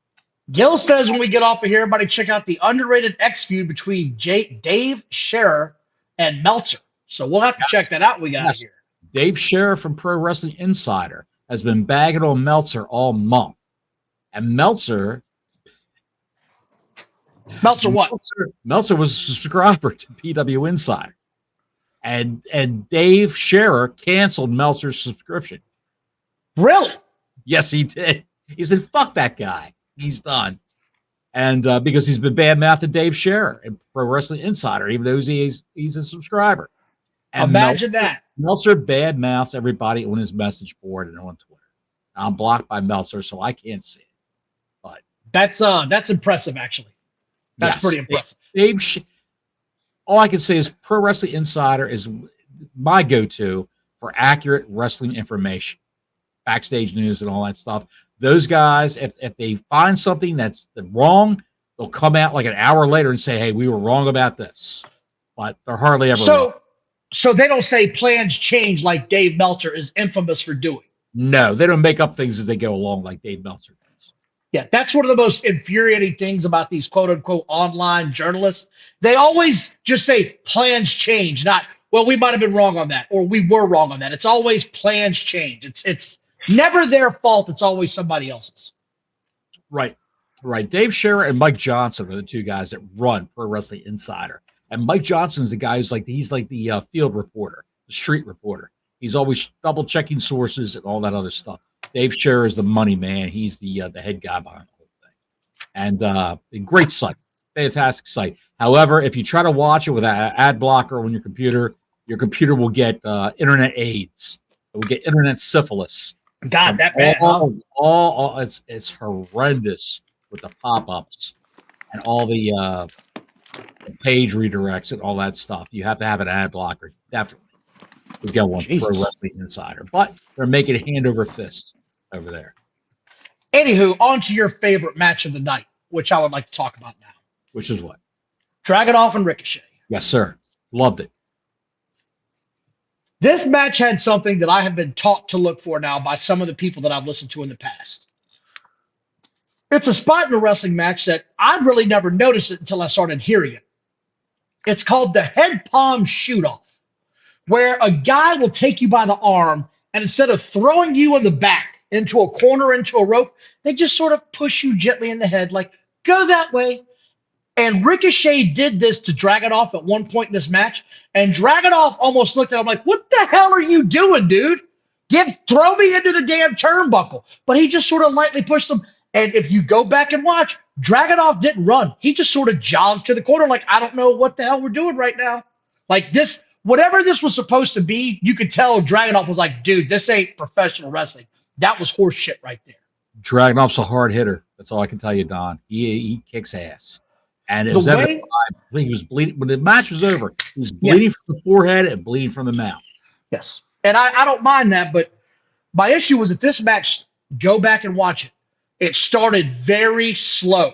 Gil says when we get off of here, everybody check out the underrated X feud between Dave Scherer and Meltzer. So we'll have to check that out when we got here. Dave Scherer from Pro Wrestling Insider has been bagging on Meltzer all month. And Meltzer what? Meltzer was a subscriber to PW Insider. And Dave Scherer canceled Meltzer's subscription. Really? Yes, he did. He said, fuck that guy. He's done. And because he's been bad-mouthing Dave Scherer in Pro Wrestling Insider, even though he's a subscriber. And imagine that. Meltzer bad-mouths everybody on his message board and on Twitter. I'm blocked by Meltzer, so I can't see it. But that's impressive, actually. That's pretty impressive. All I can say is Pro Wrestling Insider is my go-to for accurate wrestling information, backstage news and all that stuff. Those guys, if they find something that's wrong, they'll come out like an hour later and say, hey, we were wrong about this. But they're hardly ever wrong. So they don't say plans change like Dave Meltzer is infamous for doing. No, they don't make up things as they go along like Dave Meltzer does. Yeah, that's one of the most infuriating things about these quote-unquote online journalists. They always just say plans change, not, well, we might have been wrong on that, or we were wrong on that. It's always plans change. It's never their fault. It's always somebody else's. Right. Dave Scherer and Mike Johnson are the two guys that run Pro Wrestling Insider. And Mike Johnson is the guy who's he's like the field reporter, the street reporter. He's always double-checking sources and all that other stuff. Dave Scherer is the money man. He's the head guy behind the whole thing. And a great site. fantastic site. However, if you try to watch it with an ad blocker on your computer will get internet AIDS. It will get internet syphilis. God, that bad, huh? It's horrendous with the pop-ups and all the page redirects and all that stuff. You have to have an ad blocker, definitely. We get one Pro Wrestling Insider, but they're making it hand over fist over there. Anywho, on to your favorite match of the night, which I would like to talk about now. Which is what? Dragunov and Ricochet. Yes, sir. Loved it. This match had something that I have been taught to look for now by some of the people that I've listened to in the past. It's a spot in a wrestling match that I'd really never noticed it until I started hearing it. It's called the head palm shoot-off, where a guy will take you by the arm, and instead of throwing you in the back into a corner, into a rope, they just sort of push you gently in the head, like, go that way. And Ricochet did this to Dragunov at one point in this match, and Dragunov almost looked at him like, what the hell are you doing, dude? Throw me into the damn turnbuckle. But he just sort of lightly pushed him. And if you go back and watch, Dragunov didn't run. He just sort of jogged to the corner like, I don't know what the hell we're doing right now. Like this, whatever this was supposed to be, you could tell Dragunov was like, dude, this ain't professional wrestling. That was horse shit right there. Dragunov's a hard hitter. That's all I can tell you, Don. He kicks ass. And it was every time he was bleeding. When the match was over, he was bleeding from the forehead and bleeding from the mouth. Yes. And I don't mind that, but my issue was that this match, go back and watch it. It started very slow.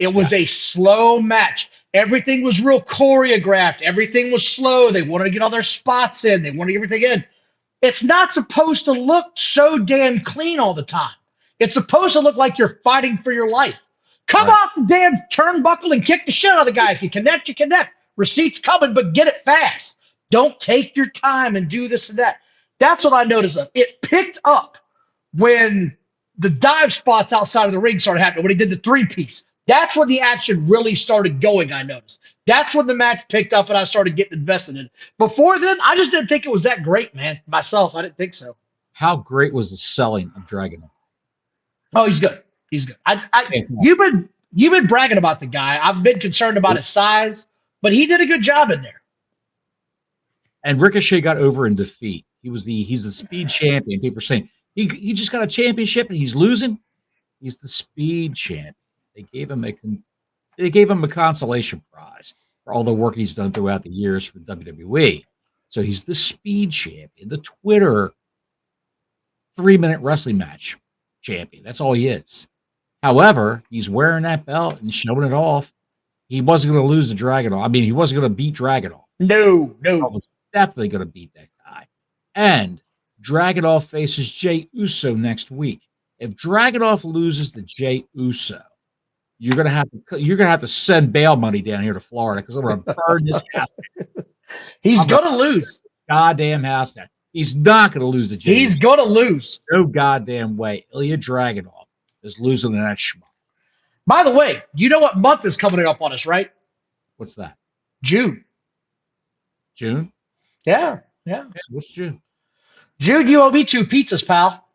It was a slow match. Everything was real choreographed. Everything was slow. They wanted to get all their spots in. They wanted to get everything in. It's not supposed to look so damn clean all the time. It's supposed to look like you're fighting for your life. Come off the damn turnbuckle and kick the shit out of the guy. If you connect, you connect. Receipt's coming, but get it fast. Don't take your time and do this and that. That's what I noticed of. It picked up when the dive spots outside of the ring started happening, when he did the three-piece. That's when the action really started going, I noticed. That's when the match picked up and I started getting invested in it. Before then, I just didn't think it was that great, man. Myself, I didn't think so. How great was the selling of Dragunov? Oh, he's good. He's good. You've been bragging about the guy. I've been concerned about his size, but he did a good job in there. And Ricochet got over in defeat. He's the speed champion. People are saying he just got a championship and he's losing. He's the speed champion. They gave him a consolation prize for all the work he's done throughout the years for WWE. So he's the speed champion, the Twitter 3-minute wrestling match champion. That's all he is. However, he's wearing that belt and showing it off. He wasn't going to lose to Dragunov. I mean, he wasn't going to beat Dragunov. No. He was definitely going to beat that guy. And Dragunov faces Jey Uso next week. If Dragunov loses to Jey Uso, you're gonna have to send bail money down here to Florida because I'm gonna burn this house. He's gonna lose. Goddamn house down. He's not gonna lose to Jey. He's gonna lose. No goddamn way. Ilya Dragunov is losing to that schmuck. By the way, you know what month is coming up on us, right? What's that? June. June? Yeah. What's June? June, you owe me 2 pizzas, pal.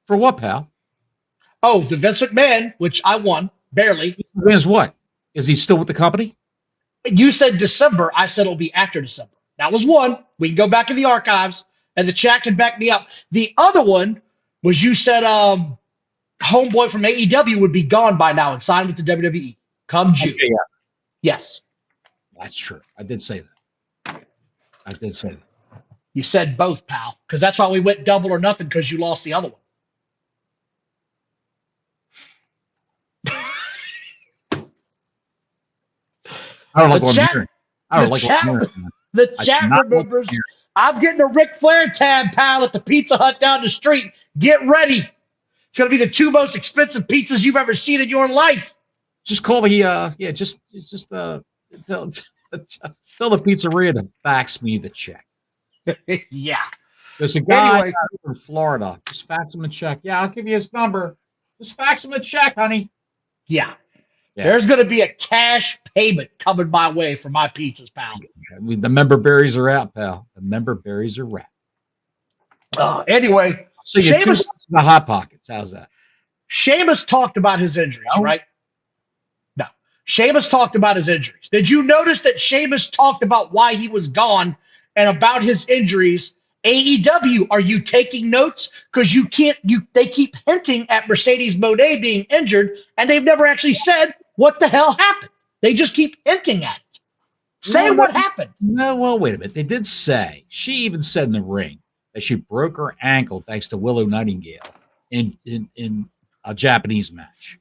For what, pal? Oh, the Vince McMahon, which I won, barely. Wins what? Is he still with the company? You said December. I said it'll be after December. That was one. We can go back in the archives, and the chat can back me up. The other one was you said homeboy from AEW would be gone by now and signed with the WWE. Come June. Okay, yeah. Yes. That's true. I did say that. You said both, pal, because that's why we went double or nothing, because you lost the other one. I don't like what I'm hearing. The chat remembers. I'm getting a Ric Flair tab, pal, at the Pizza Hut down the street. Get ready. It's going to be the 2 most expensive pizzas you've ever seen in your life. Just call the tell the pizzeria to fax me the check. Yeah. There's a guy from Florida. Just fax him a check. Yeah, I'll give you his number. Just fax him a check, honey. Yeah. There's going to be a cash payment coming my way for my pizzas, pal. The member berries are out, pal. The member berries are out. Anyway, so Sheamus in the Hot Pockets. How's that? Sheamus talked about his injuries, right? No. Sheamus talked about his injuries. Did you notice that Sheamus talked about why he was gone and about his injuries? AEW, are you taking notes? Because they keep hinting at Mercedes Moné being injured, and they've never actually said what the hell happened. They just keep hinting at it. Say what happened. No, well, wait a minute. They did say, she even said in the ring that she broke her ankle thanks to Willow Nightingale in a Japanese match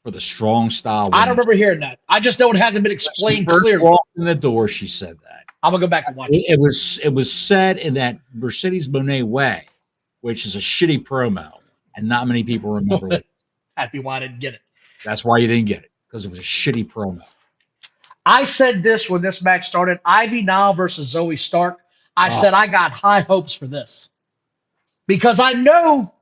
for the strong style. I don't remember hearing that. I just know it hasn't been explained clearly. Walked in the door, she said that. I'm gonna go back and watch it. It was said in that Mercedes Moné way, which is a shitty promo, and not many people remember it. That'd be why I didn't get it. That's why you didn't get it, because it was a shitty promo. I said this when this match started, Ivy Nile versus Zoe Stark. I said I got high hopes for this. Because I know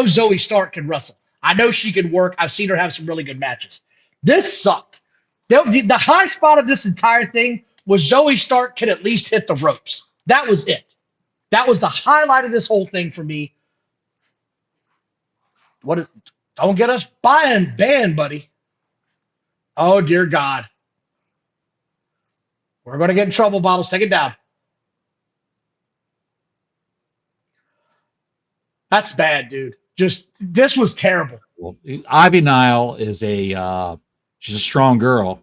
Zoe Stark can wrestle. I know she can work. I've seen her have some really good matches. This sucked. The high spot of this entire thing was Zoe Stark can at least hit the ropes. That was it. That was the highlight of this whole thing for me. Don't get us banned, buddy. Oh, dear God. We're going to get in trouble, Bottles. Take it down. That's bad, dude. This was terrible. Well, Ivy Nile is she's a strong girl,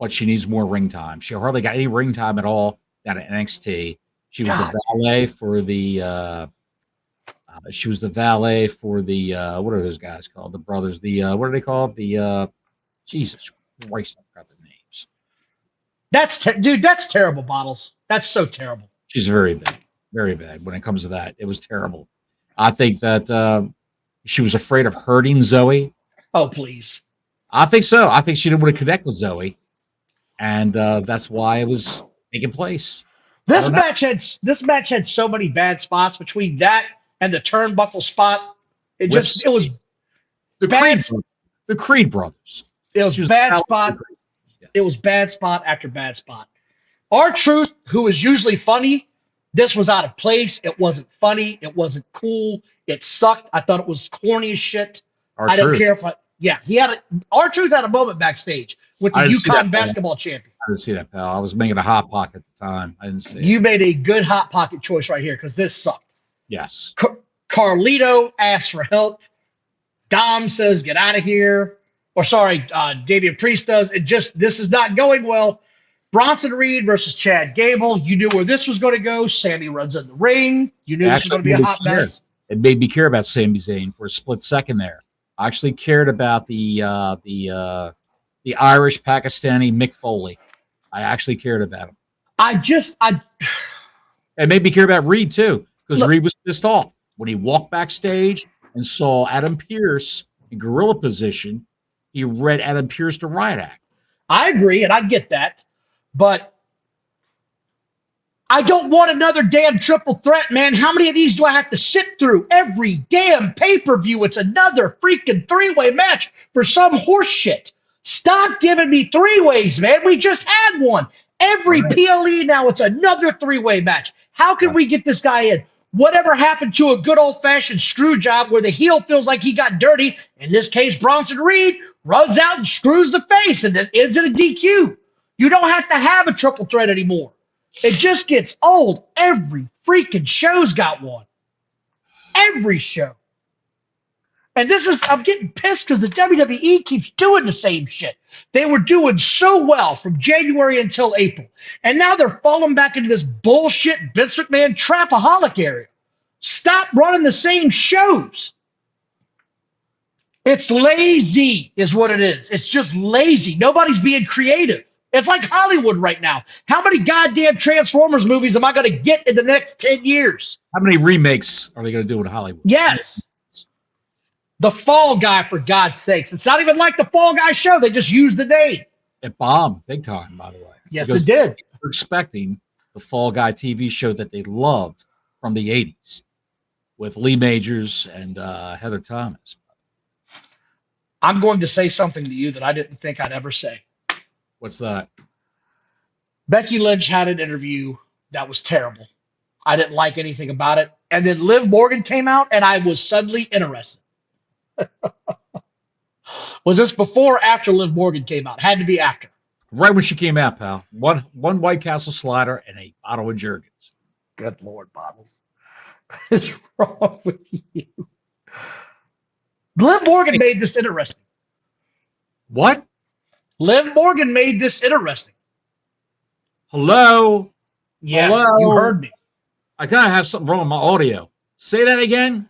but she needs more ring time. She hardly got any ring time at all down at NXT. She was the valet for the what are those guys called? The brothers. What are they called? Jesus Christ, I forgot the names. That's terrible, Bottles. That's so terrible. She's very bad when it comes to that. It was terrible. I think that she was afraid of hurting Zoe. Oh, please. I think so. I think she didn't want to connect with Zoe, and that's why it was taking place. This match had so many bad spots between that and the turnbuckle spot. It was the bad. The Creed brothers. It was bad spot. It was bad spot after bad spot. R-Truth, who was usually funny, this was out of place. It wasn't funny. It wasn't cool. It sucked. I thought it was corny as shit. I don't care if R-Truth had a moment backstage with the UConn basketball champion. I didn't see that, pal. I was making a hot pocket at the time. I didn't see it. You made a good hot pocket choice right here because this sucked. Yes. Carlito asks for help. Dom says, get out of here. Or sorry, Damian Priest does. This is not going well. Bronson Reed versus Chad Gable. You knew where this was going to go. Sammy runs in the ring. You knew this was going to be a hot mess. It made me care about Sami Zayn for a split second there. I actually cared about the Irish Pakistani Mick Foley. I actually cared about him. It made me care about Reed too, because Reed was pissed off when he walked backstage and saw Adam Pearce in gorilla position. He read Adam Pearce the riot act. I agree, and I get that, but I don't want another damn triple threat, man. How many of these do I have to sit through? Every damn pay-per-view, it's another freaking three-way match for some horse shit. Stop giving me three-ways, man. We just had one. Every PLE now, it's another three-way match. How can we get this guy in? Whatever happened to a good old-fashioned screw job where the heel feels like he got dirty, in this case, Bronson Reed, runs out and screws the face and then ends in a DQ. You don't have to have a triple threat anymore. It just gets old. Every freaking show's got one. Every show. And I'm getting pissed because the WWE keeps doing the same shit. They were doing so well from January until April. And now they're falling back into this bullshit Vince McMahon trapaholic area. Stop running the same shows. It's lazy is what it is. It's just lazy. Nobody's being creative. It's like Hollywood right now. How many goddamn Transformers movies am I going to get in the next 10 years? How many remakes are they going to do in Hollywood? Yes. The Fall Guy, for God's sakes. It's not even like the Fall Guy show. They just used the name. It bombed big time, by the way. Yes, it did. They're expecting the Fall Guy TV show that they loved from the 80s with Lee Majors and Heather Thomas. I'm going to say something to you that I didn't think I'd ever say. What's that? Becky Lynch had an interview that was terrible. I didn't like anything about it. And then Liv Morgan came out, and I was suddenly interested. Was this before or after Liv Morgan came out? Had to be after. Right when she came out, pal. One White Castle slider and a bottle of Jergens. Good Lord, Bottles. What is wrong with you? Liv Morgan made this interesting. What? Liv Morgan made this interesting. Hello? Yes, Hello? you heard me. I kind of have something wrong with my audio. Say that again.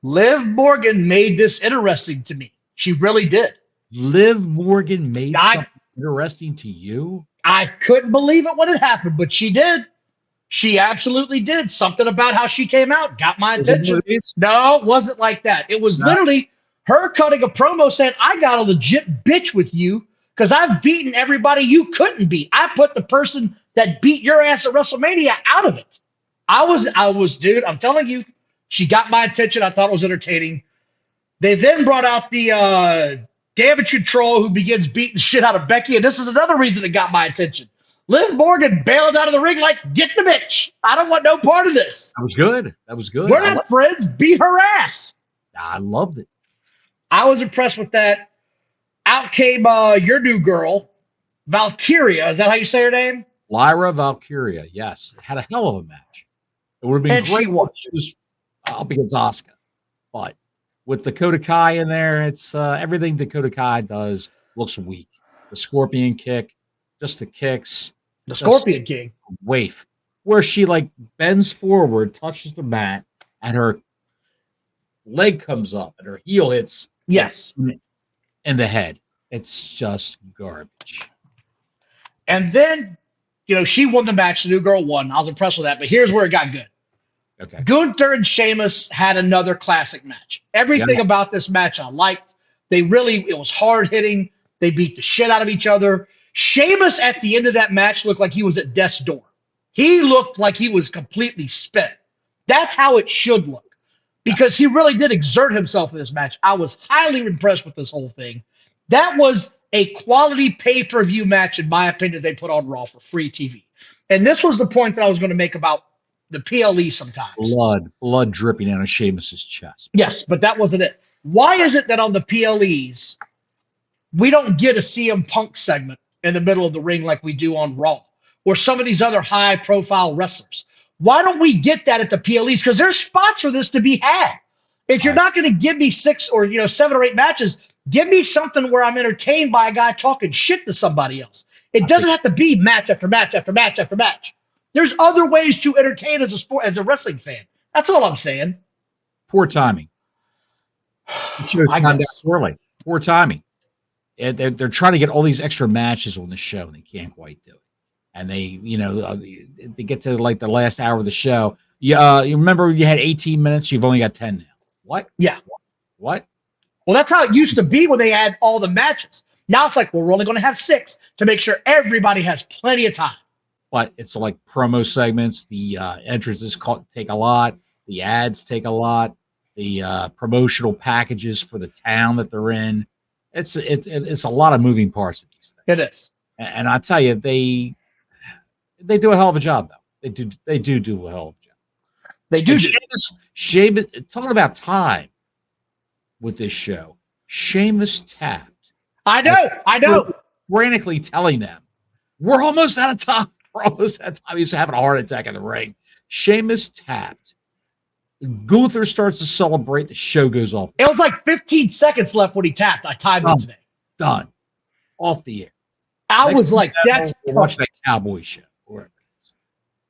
Liv Morgan made this interesting to me. She really did. Liv Morgan made something interesting to you? I couldn't believe it when it happened, but she did. She absolutely did. Something about how she came out got my attention. No, it wasn't like that. It was literally her cutting a promo saying, I got a legit bitch with you because I've beaten everybody you couldn't beat. I put the person that beat your ass at WrestleMania out of it. I was, dude, I'm telling you, she got my attention. I thought it was entertaining. They then brought out the Damage Control who begins beating the shit out of Becky, and this is another reason it got my attention. Liv Morgan bailed out of the ring like, get the bitch. I don't want no part of this. That was good. That was good. We're not friends. Beat her ass. I loved it. I was impressed with that. Out came your new girl, Valkyria. Is that how you say her name? Lyra Valkyria, yes. Had a hell of a match. It would have been And great she won. if she was up against Asuka. But with Dakota Kai in there, it's everything Dakota Kai does looks weak. The scorpion kick, just the kicks. The Scorpion King. Waif. Where she like bends forward, touches the mat, and her leg comes up and her heel hits Yes. in the head. It's just garbage. And then, she won the match. The new girl won. I was impressed with that. But here's where it got good. Okay. Gunther and Sheamus had another classic match. Everything about this match I liked. It was hard hitting. They beat the shit out of each other. Sheamus at the end of that match looked like he was at death's door. He looked like he was completely spent. That's how it should look because he really did exert himself in this match. I was highly impressed with this whole thing. That was a quality pay-per-view match, in my opinion, they put on Raw for free TV. And this was the point that I was going to make about the PLE sometimes. Blood dripping out of Sheamus's chest. Yes, but that wasn't it. Why is it that on the PLEs, we don't get a CM Punk segment in the middle of the ring like we do on Raw or some of these other high-profile wrestlers? Why don't we get that at the PLEs? Because there's spots for this to be had. If you're not going to give me 6 or 7 or 8 matches, give me something where I'm entertained by a guy talking shit to somebody else. It doesn't have to be match after match after match after match. There's other ways to entertain as a wrestling fan. That's all I'm saying. Poor timing. The show's gone down poorly. Poor timing. They're trying to get all these extra matches on the show, and they can't quite do it. And they get to like the last hour of the show. You remember you had 18 minutes. You've only got 10 now. What? Yeah. What? Well, that's how it used to be when they had all the matches. Now it's like, well, we're only going to have 6 to make sure everybody has plenty of time. But it's like promo segments. The entrances take a lot. The ads take a lot. The promotional packages for the town that they're in. It's a lot of moving parts of these things. It is. And I tell you, they do a hell of a job, though. They do a hell of a job. They do. Sheamus, talking about time with this show, Sheamus tapped. I know. Frantically telling them, we're almost out of time. We're almost out of time. He's having a heart attack in the ring. Sheamus tapped. Gunther starts to celebrate. The show goes off. It was like 15 seconds left when he tapped. I timed it today. Done. Off the air. I was like, that's watch that cowboy show. Whatever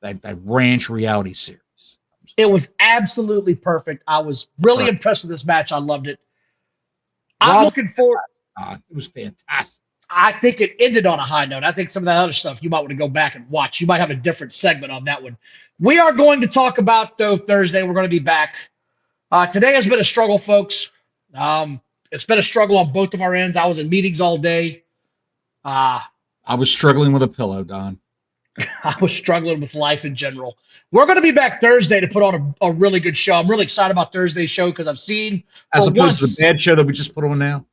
it is. That ranch reality series. It was absolutely perfect. I was really impressed with this match. I loved it. I'm looking forward. It was fantastic. I think it ended on a high note. I think some of that other stuff you might want to go back and watch. You might have a different segment on that one. We are going to talk about, though, Thursday. We're going to be back. Today has been a struggle, folks. It's been a struggle on both of our ends. I was in meetings all day. I was struggling with a pillow, Don. I was struggling with life in general. We're going to be back Thursday to put on a really good show. I'm really excited about Thursday's show because I've seen as opposed to the bad show that we just put on now.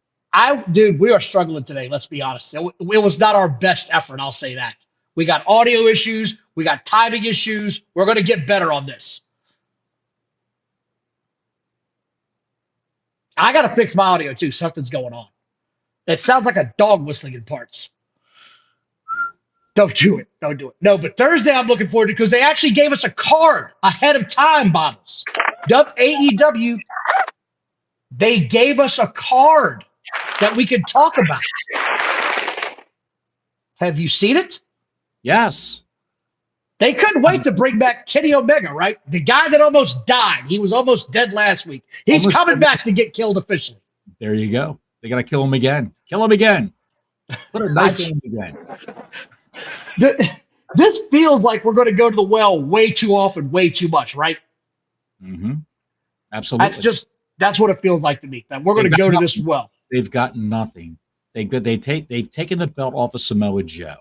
Dude, we are struggling today. Let's be honest. It was not our best effort. I'll say that. We got audio issues. We got timing issues. We're going to get better on this. I got to fix my audio too. Something's going on. It sounds like a dog whistling in parts. Don't do it. Don't do it. No, but Thursday I'm looking forward to because they actually gave us a card ahead of time, Bottles. AEW, they gave us a card that we could talk about. Have you seen it? Yes. They couldn't wait to bring back Kenny Omega, right? The guy that almost died. He was almost dead last week. He's Almost coming dead. back to get killed officially. There you go. They got to kill him again. Kill him again. Put a knife in him again. This feels like we're going to go to the well way too often, way too much, right? Mm-hmm. Absolutely. That's what it feels like to me. That we're going to go to this well. They've got nothing. They've taken the belt off of Samoa Joe,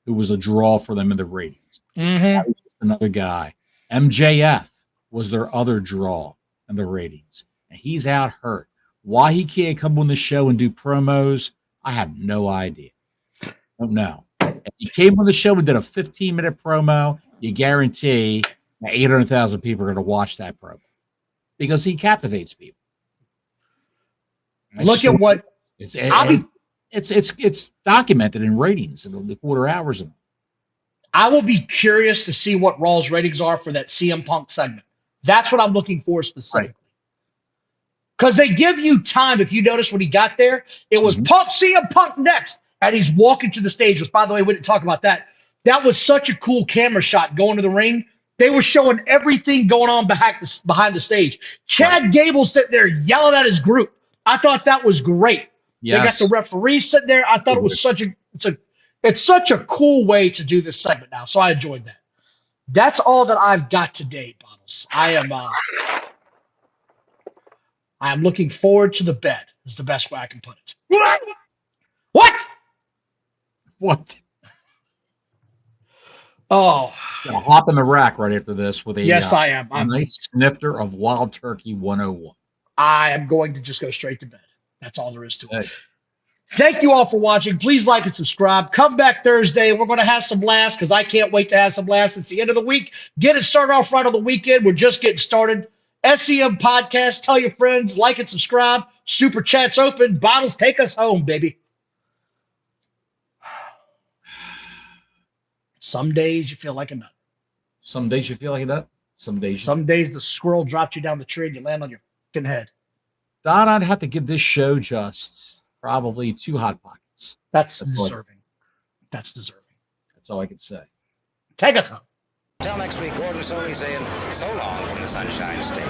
who was a draw for them in the ratings. Mm-hmm. That was another guy. MJF was their other draw in the ratings, and he's out hurt. Why he can't come on the show and do promos, I have no idea. Don't know. If he came on the show and did a 15-minute promo, you guarantee that 800,000 people are going to watch that promo because he captivates people. Look at what it's documented in ratings in the quarter hours. I will be curious to see what Raw's ratings are for that CM Punk segment. That's what I'm looking for specifically. Because they give you time. If you notice when he got there, it was CM Punk next. And he's walking to the stage. Which, by the way, we didn't talk about that. That was such a cool camera shot going to the ring. They were showing everything going on behind the stage. Chad Gable sitting there yelling at his group. I thought that was great. Yes. They got the referee sitting there. I thought it was it's such a cool way to do this segment now. So I enjoyed that. That's all that I've got today, Bottles. I am looking forward to the bed. Is the best way I can put it. What? Oh. Gonna hop in the rack right after this with I am. A nice snifter of Wild Turkey 101. I am going to just go straight to bed. That's all there is to it. Thank you all for watching. Please like and subscribe. Come back Thursday. We're going to have some laughs because I can't wait to have some laughs. It's the end of the week. Get it started off right on the weekend. We're just getting started. SEM Podcast. Tell your friends. Like and subscribe. Super Chat's open. Bottles, take us home, baby. Some days you feel like a nut. Some days you feel like a nut. Some days the squirrel dropped you down the tree and you land on your fucking head. Don, I'd have to give this show just probably 2 hot pockets. That's deserving. That's deserving. That's all I can say. Take us home. Until next week, Gordon Soley saying so long from the Sunshine State.